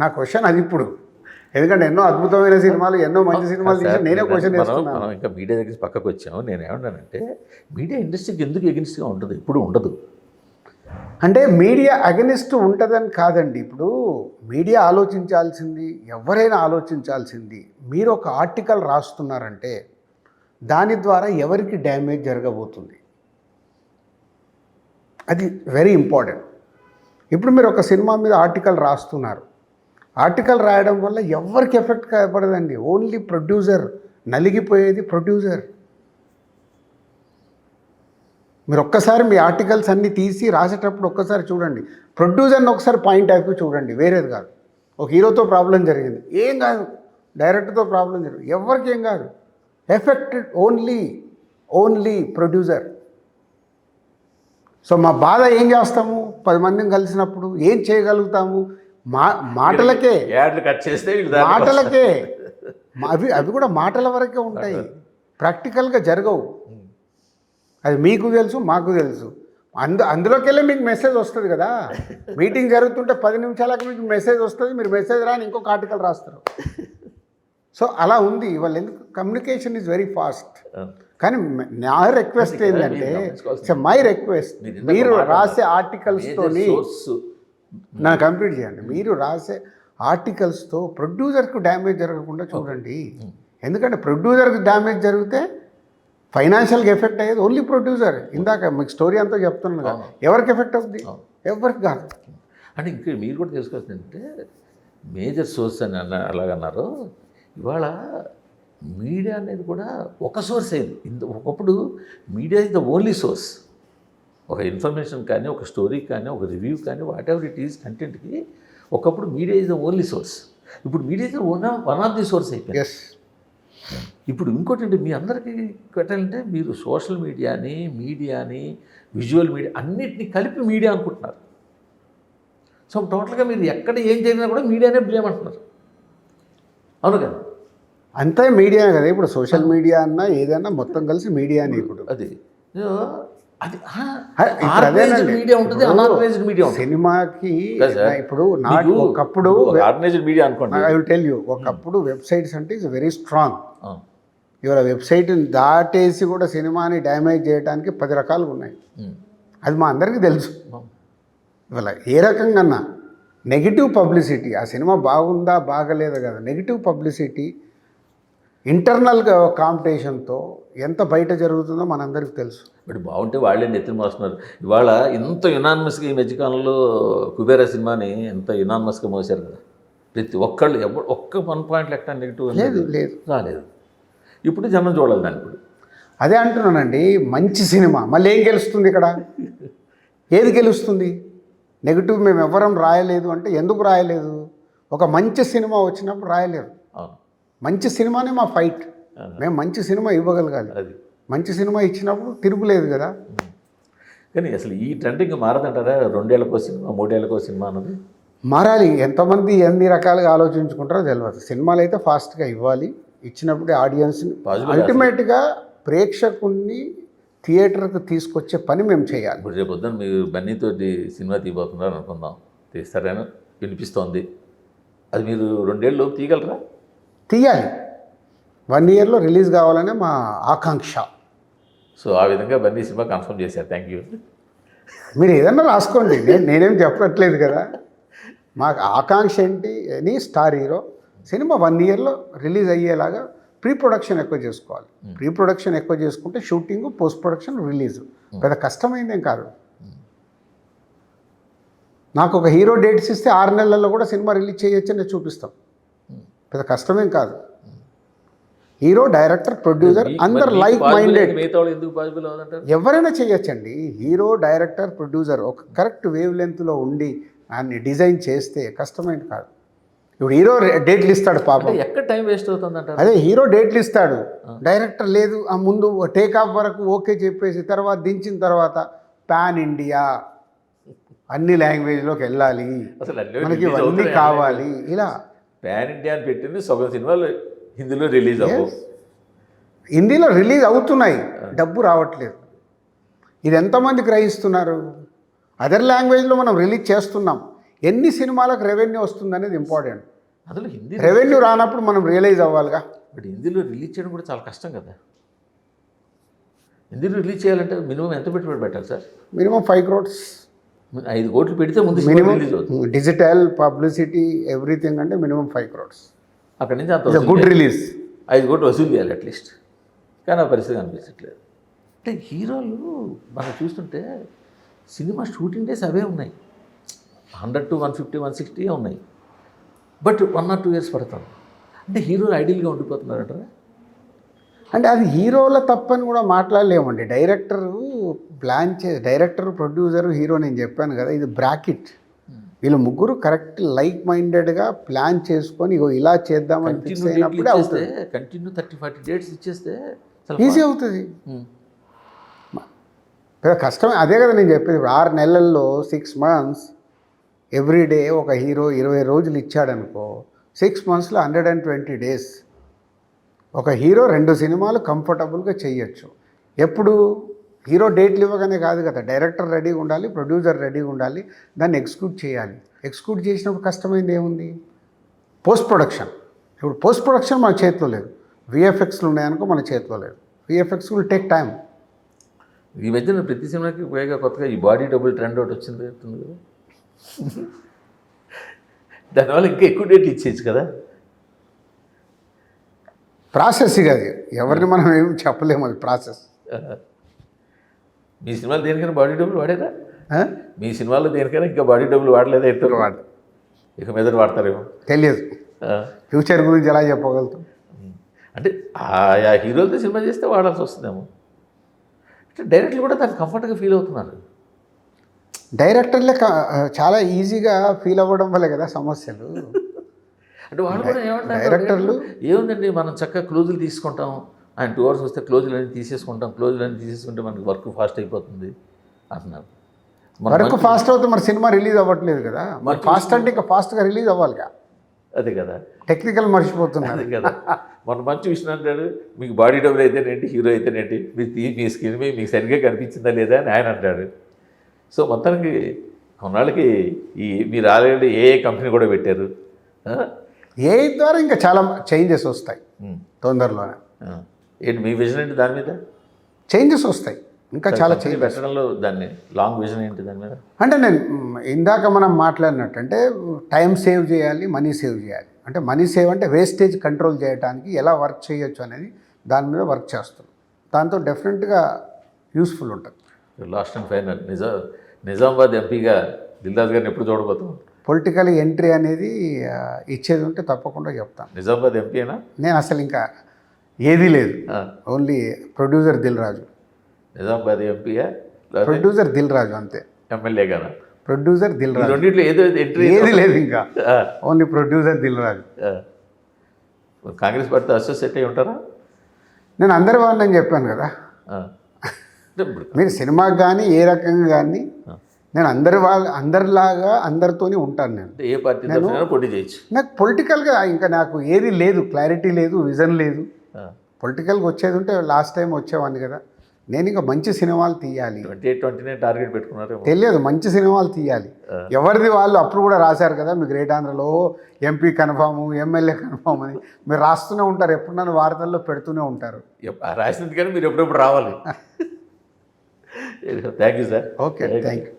నా క్వశ్చన్ అది. ఇప్పుడు ఎందుకంటే ఎన్నో అద్భుతమైన సినిమాలు, ఎన్నో మంచి సినిమాలు తీసి నేనే క్వశ్చన్ చేస్తున్నాను. మనం ఇంకా మీడియా దగ్గర పక్కకు వచ్చాము. నేను ఏమన్నానంటే మీడియా ఇండస్ట్రీకి ఎందుకు ఎగెనిస్ట్గా ఉంటుంది? ఇప్పుడు ఉండదు. అంటే మీడియా అగెనిస్ట్ ఉంటుందని కాదండి. ఇప్పుడు మీడియా ఆలోచించాల్సింది, ఎవరైనా ఆలోచించాల్సింది, మీరు ఒక ఆర్టికల్ రాస్తున్నారంటే దాని ద్వారా ఎవరికి డ్యామేజ్ జరగబోతుంది, అది వెరీ ఇంపార్టెంట్. ఇప్పుడు మీరు ఒక సినిమా మీద ఆర్టికల్ రాస్తున్నారు. ఆర్టికల్ రాయడం వల్ల ఎవరికి ఎఫెక్ట్ పడదండి. ఓన్లీ ప్రొడ్యూసర్, నలిగిపోయేది ప్రొడ్యూసర్. మీరు ఒక్కసారి మీ ఆర్టికల్స్ అన్నీ తీసి రాసేటప్పుడు ఒక్కసారి చూడండి, ప్రొడ్యూసర్ని ఒకసారి పాయింట్ ఆఫ్ వ్యూ చూడండి, వేరేది కాదు. ఒక హీరోతో ప్రాబ్లం జరిగింది, ఏం కాదు, డైరెక్టర్తో ప్రాబ్లం జరిగింది, ఎవరికి ఏం కాదు, ఎఫెక్టెడ్ ఓన్లీ ప్రొడ్యూసర్. సో మా బాధ ఏం చేస్తాము? 10 మందిని కలిసినప్పుడు ఏం చేయగలుగుతాము? మాటలకే, కట్ చేస్తే మాటలకే, అవి కూడా మాటల వరకే ఉంటాయి, ప్రాక్టికల్గా జరగవు. అది మీకు తెలుసు, మాకు తెలుసు. అందులోకి వెళ్ళి మీకు మెసేజ్ వస్తుంది కదా. మీటింగ్ జరుగుతుంటే 10 నిమిషాలకు మీకు మెసేజ్ వస్తుంది, మీరు మెసేజ్ రాని ఇంకొక ఆర్టికల్ రాస్తారు. సో అలా ఉంది ఇవాళ. ఎందుకు? Communication is very fast. కానీ నా రిక్వెస్ట్ ఏంటంటే, మై రిక్వెస్ట్, మీరు రాసే ఆర్టికల్స్తోని నన్ను కంప్లీట్ చేయండి. మీరు రాసే ఆర్టికల్స్తో ప్రొడ్యూసర్కు డ్యామేజ్ జరగకుండా చూడండి. ఎందుకంటే ప్రొడ్యూసర్కి డ్యామేజ్ జరిగితే ఫైనాన్షియల్గా ఎఫెక్ట్ అయ్యేది ఓన్లీ ప్రొడ్యూసర్. ఇందాక మీకు స్టోరీ అంతా చెప్తున్నాను కదా, ఎవరికి ఎఫెక్ట్ అవుతుంది? ఎవరికి కాదు. అంటే ఇంకా మీరు కూడా తెలుసుకోవాల్సిందంటే మేజర్ సోర్స్ అని అలాగన్నారు. ఇవాళ మీడియా అనేది కూడా ఒక సోర్స్ అయింది. ఒకప్పుడు media is the only source. ఒక ఇన్ఫర్మేషన్ కానీ, ఒక స్టోరీ కానీ, ఒక రివ్యూ కానీ, వాట్ ఎవర్ ఇట్ ఈస్ కంటెంట్కి ఒకప్పుడు media is the only source. ఇప్పుడు media is one of the source అయిపోయింది. ఇప్పుడు ఇంకోటి అంటే మీ అందరికీ పెట్టాలంటే మీరు సోషల్ మీడియాని విజువల్ మీడియా అన్నిటినీ కలిపి మీడియా అనుకుంటున్నారు. సో టోటల్గా మీరు ఎక్కడ ఏం జరిగినా కూడా మీడియానే బ్లేమ్ అంటున్నారు. అవును కదా? అంతే మీడియానే కదా. ఇప్పుడు సోషల్ మీడియా అన్నా ఏదన్నా మొత్తం కలిసి మీడియానే. ఇప్పుడు అది మీడియా ఉంటుంది, అనార్గనైజ్డ్ మీడియా ఉంటుంది. సినిమాకి ఇప్పుడు ఒకప్పుడు ఆర్గనైజ్డ్ మీడియా అనుకోండి. ఐ విల్ టెల్ యూ, ఒకప్పుడు వెబ్సైట్స్ అంటే ఇట్స్ వెరీ స్ట్రాంగ్. ఇవాళ వెబ్సైట్ని దాటేసి కూడా సినిమాని డ్యామేజ్ చేయడానికి 10 రకాలుగా ఉన్నాయి. అది మా అందరికీ తెలుసు. ఇవాళ ఏ రకంగా నెగిటివ్ పబ్లిసిటీ, ఆ సినిమా బాగుందా బాగలేదా కదా, నెగిటివ్ పబ్లిసిటీ ఇంటర్నల్గా కాంపిటీషన్తో ఎంత బయట జరుగుతుందో మనందరికీ తెలుసు. బట్ బాగుంటే వాళ్ళే నెత్తిన మోస్తున్నారు. ఇవాళ ఇంత యునానిమస్గా ఈ మధ్యకాలంలో కుబేరా సినిమాని ఎంత యునానిమస్గా మోసారు కదా. ప్రతి ఒక్కళ్ళు ఒక్క 1 పాయింట్ లెక్క నెగిటివ్ లేదు రాలేదు. ఇప్పుడు జనం చూడాలి దాన్ని. ఇప్పుడు అదే అంటున్నానండి, మంచి సినిమా మళ్ళీ ఏం గెలుస్తుంది ఇక్కడ? ఏది గెలుస్తుంది? నెగిటివ్ మేము ఎవరం రాయలేదు అంటే ఎందుకు రాయలేదు? ఒక మంచి సినిమా వచ్చినప్పుడు రాయలేరు. అవును, మంచి సినిమానే మా ఫైట్. మేము మంచి సినిమా ఇవ్వగలగాలి. అది మంచి సినిమా ఇచ్చినప్పుడు తిరుగులేదు కదా. కానీ అసలు ఈ ట్రెండ్ ఇంకా మారదంటారా? 2 ఏళ్ళకో సినిమా, 3 ఏళ్ళకో సినిమా అన్నది మారాలి. ఎంతమంది ఎన్ని రకాలుగా ఆలోచించుకుంటారో తెలియదు. సినిమాలు అయితే ఫాస్ట్గా ఇవ్వాలి. ఇచ్చినప్పుడే ఆడియన్స్ని అల్టిమేట్గా ప్రేక్షకుల్ని థియేటర్కి తీసుకొచ్చే పని మేము చేయాలి. ఇప్పుడు రేపు పొద్దున్న మీరు బన్నీతోటి సినిమా తీయబోతున్నారు అనుకుందాం, తీస్తారని వినిపిస్తోంది. అది మీరు 2 ఏళ్ళు తీయగలరా? తీయాలి. 1 ఇయర్లో రిలీజ్ కావాలనే మా ఆకాంక్ష. సో ఆ విధంగా బన్నీ సినిమా కన్ఫర్మ్ చేశారు. Thank you. మీరు ఏదన్నా రాసుకోండి, నేనేం చెప్పట్లేదు కదా. మాకు ఆకాంక్ష ఏంటి? ఎనీ స్టార్ హీరో సినిమా 1 ఇయర్లో రిలీజ్ అయ్యేలాగా ప్రీ ప్రొడక్షన్ ఎక్కువ చేసుకోవాలి. ప్రీ ప్రొడక్షన్ ఎక్కువ చేసుకుంటే షూటింగ్, పోస్ట్ ప్రొడక్షన్, రిలీజ్ పెద్ద కష్టమైందేం కాదు. నాకు ఒక హీరో డేట్స్ ఇస్తే 6 నెలల్లో కూడా సినిమా రిలీజ్ చేయొచ్చు నేను చూపిస్తాం. పెద్ద కష్టమేం కాదు. హీరో, డైరెక్టర్, ప్రొడ్యూసర్ అందరు లైక్ మైండెడ్. ఎవరైనా చేయొచ్చండి. హీరో, డైరెక్టర్, ప్రొడ్యూసర్ ఒక కరెక్ట్ వేవ్ లెంత్లో ఉండి దాన్ని డిజైన్ చేస్తే కష్టమైంది కాదు. ఇప్పుడు హీరో డేట్లు ఇస్తాడు పాపం, ఎక్కడ టైం వేస్ట్ అవుతుందంట. అదే హీరో డేట్లు ఇస్తాడు, డైరెక్టర్ లేదు. ఆ ముందు టేక్ ఆఫ్ వరకు ఓకే చెప్పేసి తర్వాత దించిన తర్వాత పాన్ ఇండియా అన్ని లాంగ్వేజ్లోకి వెళ్ళాలి, మనకి ఇవన్నీ కావాలి. ఇలా పాన్ ఇండియా అని పెట్టింది సగం సినిమాలు హిందీలో రిలీజ్ అవ్వవు. హిందీలో రిలీజ్ అవుతున్నాయి, డబ్బు రావట్లేదు. ఇది ఎంతమంది గ్రహిస్తున్నారు? అదర్ లాంగ్వేజ్లో మనం రిలీజ్ చేస్తున్నాం. ఎన్ని సినిమాలకు రెవెన్యూ వస్తుంది అనేది ఇంపార్టెంట్. అసలు హిందీ రెవెన్యూ రానప్పుడు మనం రియలైజ్ అవ్వాలిగా. బట్ హిందీలో రిలీజ్ చేయడం కూడా చాలా కష్టం కదా. హిందీలో రిలీజ్ చేయాలంటే మినిమం ఎంత పెట్టుబడి పెట్టాలి సార్? Minimum 5 crores. 5 కోట్లు పెడితే ముందు మినిమం రిలీజ్ అవుతుంది. డిజిటల్ పబ్లిసిటీ ఎవ్రీథింగ్ అంటే మినిమం 5 crores. అక్కడి నుంచి అంత గుడ్ రిలీజ్ 5 కోట్లు వసూలు చేయాలి అట్లీస్ట్. కానీ ఆ పరిస్థితి అనిపించట్లేదు. అంటే హీరోలు మనం చూస్తుంటే సినిమా షూటింగ్ డేస్ అవే ఉన్నాయి, 100 to 150, 160 ఉన్నాయి. బట్ 1 or 2 years పడుతుంది. అంటే హీరోలు ఐడియల్గా ఉండిపోతున్నారంటారా? అంటే అది హీరోల తప్పని కూడా మాట్లాడలేమండి. డైరెక్టర్, ప్రొడ్యూసర్, హీరో నేను చెప్పాను కదా, ఇది బ్రాకెట్. వీళ్ళు ముగ్గురు కరెక్ట్ లైక్ మైండెడ్గా ప్లాన్ చేసుకొని ఇగో ఇలా చేద్దామని ఫిక్స్ అయినప్పుడే అవుతుంది. కంటిన్యూ 30-40 డేట్స్ ఇచ్చేస్తే ఈజీ అవుతుంది. కష్టమే. అదే కదా నేను చెప్పేది. 6 నెలల్లో 6 months ఎవ్రీడే ఒక హీరో 20 రోజులు ఇచ్చాడనుకో, 6 monthsలో 120 days ఒక హీరో 2 సినిమాలు కంఫర్టబుల్గా చేయొచ్చు. ఎప్పుడు హీరో డేట్లు ఇవ్వగానే కాదు కదా, డైరెక్టర్ రెడీగా ఉండాలి, ప్రొడ్యూసర్ రెడీగా ఉండాలి, దాన్ని ఎగ్జిక్యూట్ చేయాలి. ఎగ్జిక్యూట్ చేసినప్పుడు కష్టమైంది ఏముంది? Post production. ఇప్పుడు పోస్ట్ ప్రొడక్షన్ మన చేతిలో లేదు, విఎఫ్ఎక్స్లు ఉన్నాయనుకో మన చేతిలో లేదు. VFX will take time. ఈ మధ్యన ప్రతి సినిమాకి పైగా కొత్తగా ఈ బాడీ డబుల్ ట్రెండ్ ఒకటి వచ్చింది కదా. దానివల్ల ఇంకా ఎక్కువ డేట్లు ఇచ్చేయచ్చు కదా. ప్రాసెస్ ఇక అది ఎవరిని మనం ఏమి చెప్పలేము, అది ప్రాసెస్. మీ సినిమాలు దేనికైనా బాడీ డబుల్ వాడారా? మీ సినిమాలో దేనికైనా ఇంకా బాడీ డబుల్ వాడలేదా? ఎత్తులు ఇక మీద వాడతారేమో తెలియదు. ఫ్యూచర్ గురించి ఎలా చెప్పగలుగుతాం? అంటే ఆయా హీరోలతో సినిమా చేస్తే వాడాల్సి వస్తుందేమో. అంటే డైరెక్టర్లు కూడా దానికి కంఫర్ట్గా ఫీల్ అవుతున్నారు. డైరెక్టర్లే చాలా ఈజీగా ఫీల్ అవ్వడం వల్లే కదా సమస్యలు. అంటే వాళ్ళు కూడా ఏమంటారు, డైరెక్టర్లు ఏముందండి మనం చక్కగా క్లోజులు తీసుకుంటాం, ఆయన 2 hours వస్తే క్లోజులు అన్నీ తీసేసుకుంటే మనకి వర్క్ ఫాస్ట్ అయిపోతుంది అంటున్నారు. వర్క్ ఫాస్ట్ అవుతే మరి సినిమా రిలీజ్ అవ్వట్లేదు కదా. మరి ఫాస్ట్ అంటే ఇంకా ఫాస్ట్గా రిలీజ్ అవ్వాలిగా. అదే కదా, టెక్నికల్ మర్చిపోతున్నారు. అదే కదా. మన మంచి విషయం అంటాడు, మీకు బాడీ డబుల్ అయితేనేంటి, హీరో అయితేనేంటి, మీ స్క్రీన్ మీద మీకు సరిగ్గా కనిపించిందా లేదా అని ఆయన అంటాడు. సో మొత్తానికి కొన్నాళ్ళకి మీరు ఆల్రెడీ ఏ కంపెనీ కూడా పెట్టారు. ఏ ద్వారా ఇంకా చాలా చేంజెస్ వస్తాయి తొందరలోనే. ఏంటి మీ విజన్ ఏంటి దాని మీద? చేంజెస్ వస్తాయి ఇంకా చాలా చేంజెస్ పెట్టడంలో. దాన్ని లాంగ్ విజన్ ఏంటి దాని మీద? అంటే నేను ఇందాక మనం మాట్లాడినట్టు అంటే టైం సేవ్ చేయాలి, మనీ సేవ్ చేయాలి. అంటే మనీ సేవ్ అంటే వేస్టేజ్ కంట్రోల్ చేయడానికి ఎలా వర్క్ చేయొచ్చు అనేది దాని మీద వర్క్ చేస్తున్నాం. దాంతో డెఫినెట్గా యూస్ఫుల్ ఉంటుంది. లాస్ట్ అండ్ ఫైనల్ నిజామాబాద్ ఎంపీగా దిల్రాజు గారిని ఎప్పుడు చూడబోతాం? పొలిటికల్ ఎంట్రీ అనేది ఇచ్చేది ఉంటే తప్పకుండా చెప్తాను. నిజామాబాద్ ఎంపీనా? నేను అసలు ఇంకా ఏదీ లేదు, only producer Dil Raju. Nizamabad ఎంపీయా? Producer Dil Raju అంతే. ఎమ్మెల్యే గానా? ప్రొడ్యూసర్ దిల్ రాజు. రెండిట్లో ఏదో ఎంట్రీ ఏది లేదు ఇంకా, ఓన్లీ ప్రొడ్యూసర్ దిల్ రాజు. కాంగ్రెస్ పార్టీతో అసోసియేట్ అయి ఉంటారా? నేను అందరి వాళ్ళని చెప్పాను కదా, మీరు సినిమాకి కానీ ఏ రకంగా కానీ నేను అందరిలాగా అందరితోనే ఉంటాను. నేను ఏ పార్టీ పోటీ చేయొచ్చు. నాకు పొలిటికల్గా ఇంకా నాకు ఏది లేదు, క్లారిటీ లేదు, విజన్ లేదు. పొలిటికల్గా వచ్చేది ఉంటే లాస్ట్ టైం వచ్చేవాడిని కదా. నేను ఇంకా మంచి సినిమాలు తీయాలి. 2029 టార్గెట్ పెట్టుకున్నారు. తెలియదు, మంచి సినిమాలు తీయాలి. ఎవరిది వాళ్ళు అప్పుడు కూడా రాశారు కదా, మీ గ్రేట్ ఆంధ్రలో ఎంపీ కన్ఫాము, ఎమ్మెల్యే కన్ఫామ్ అని మీరు రాస్తూనే ఉంటారు, ఎప్పుడు నన్ను వార్తల్లో పెడుతూనే ఉంటారు. రాసినందుకని మీరు ఎప్పుడెప్పుడు రావాలి. Thank you sir. Okay, thank you.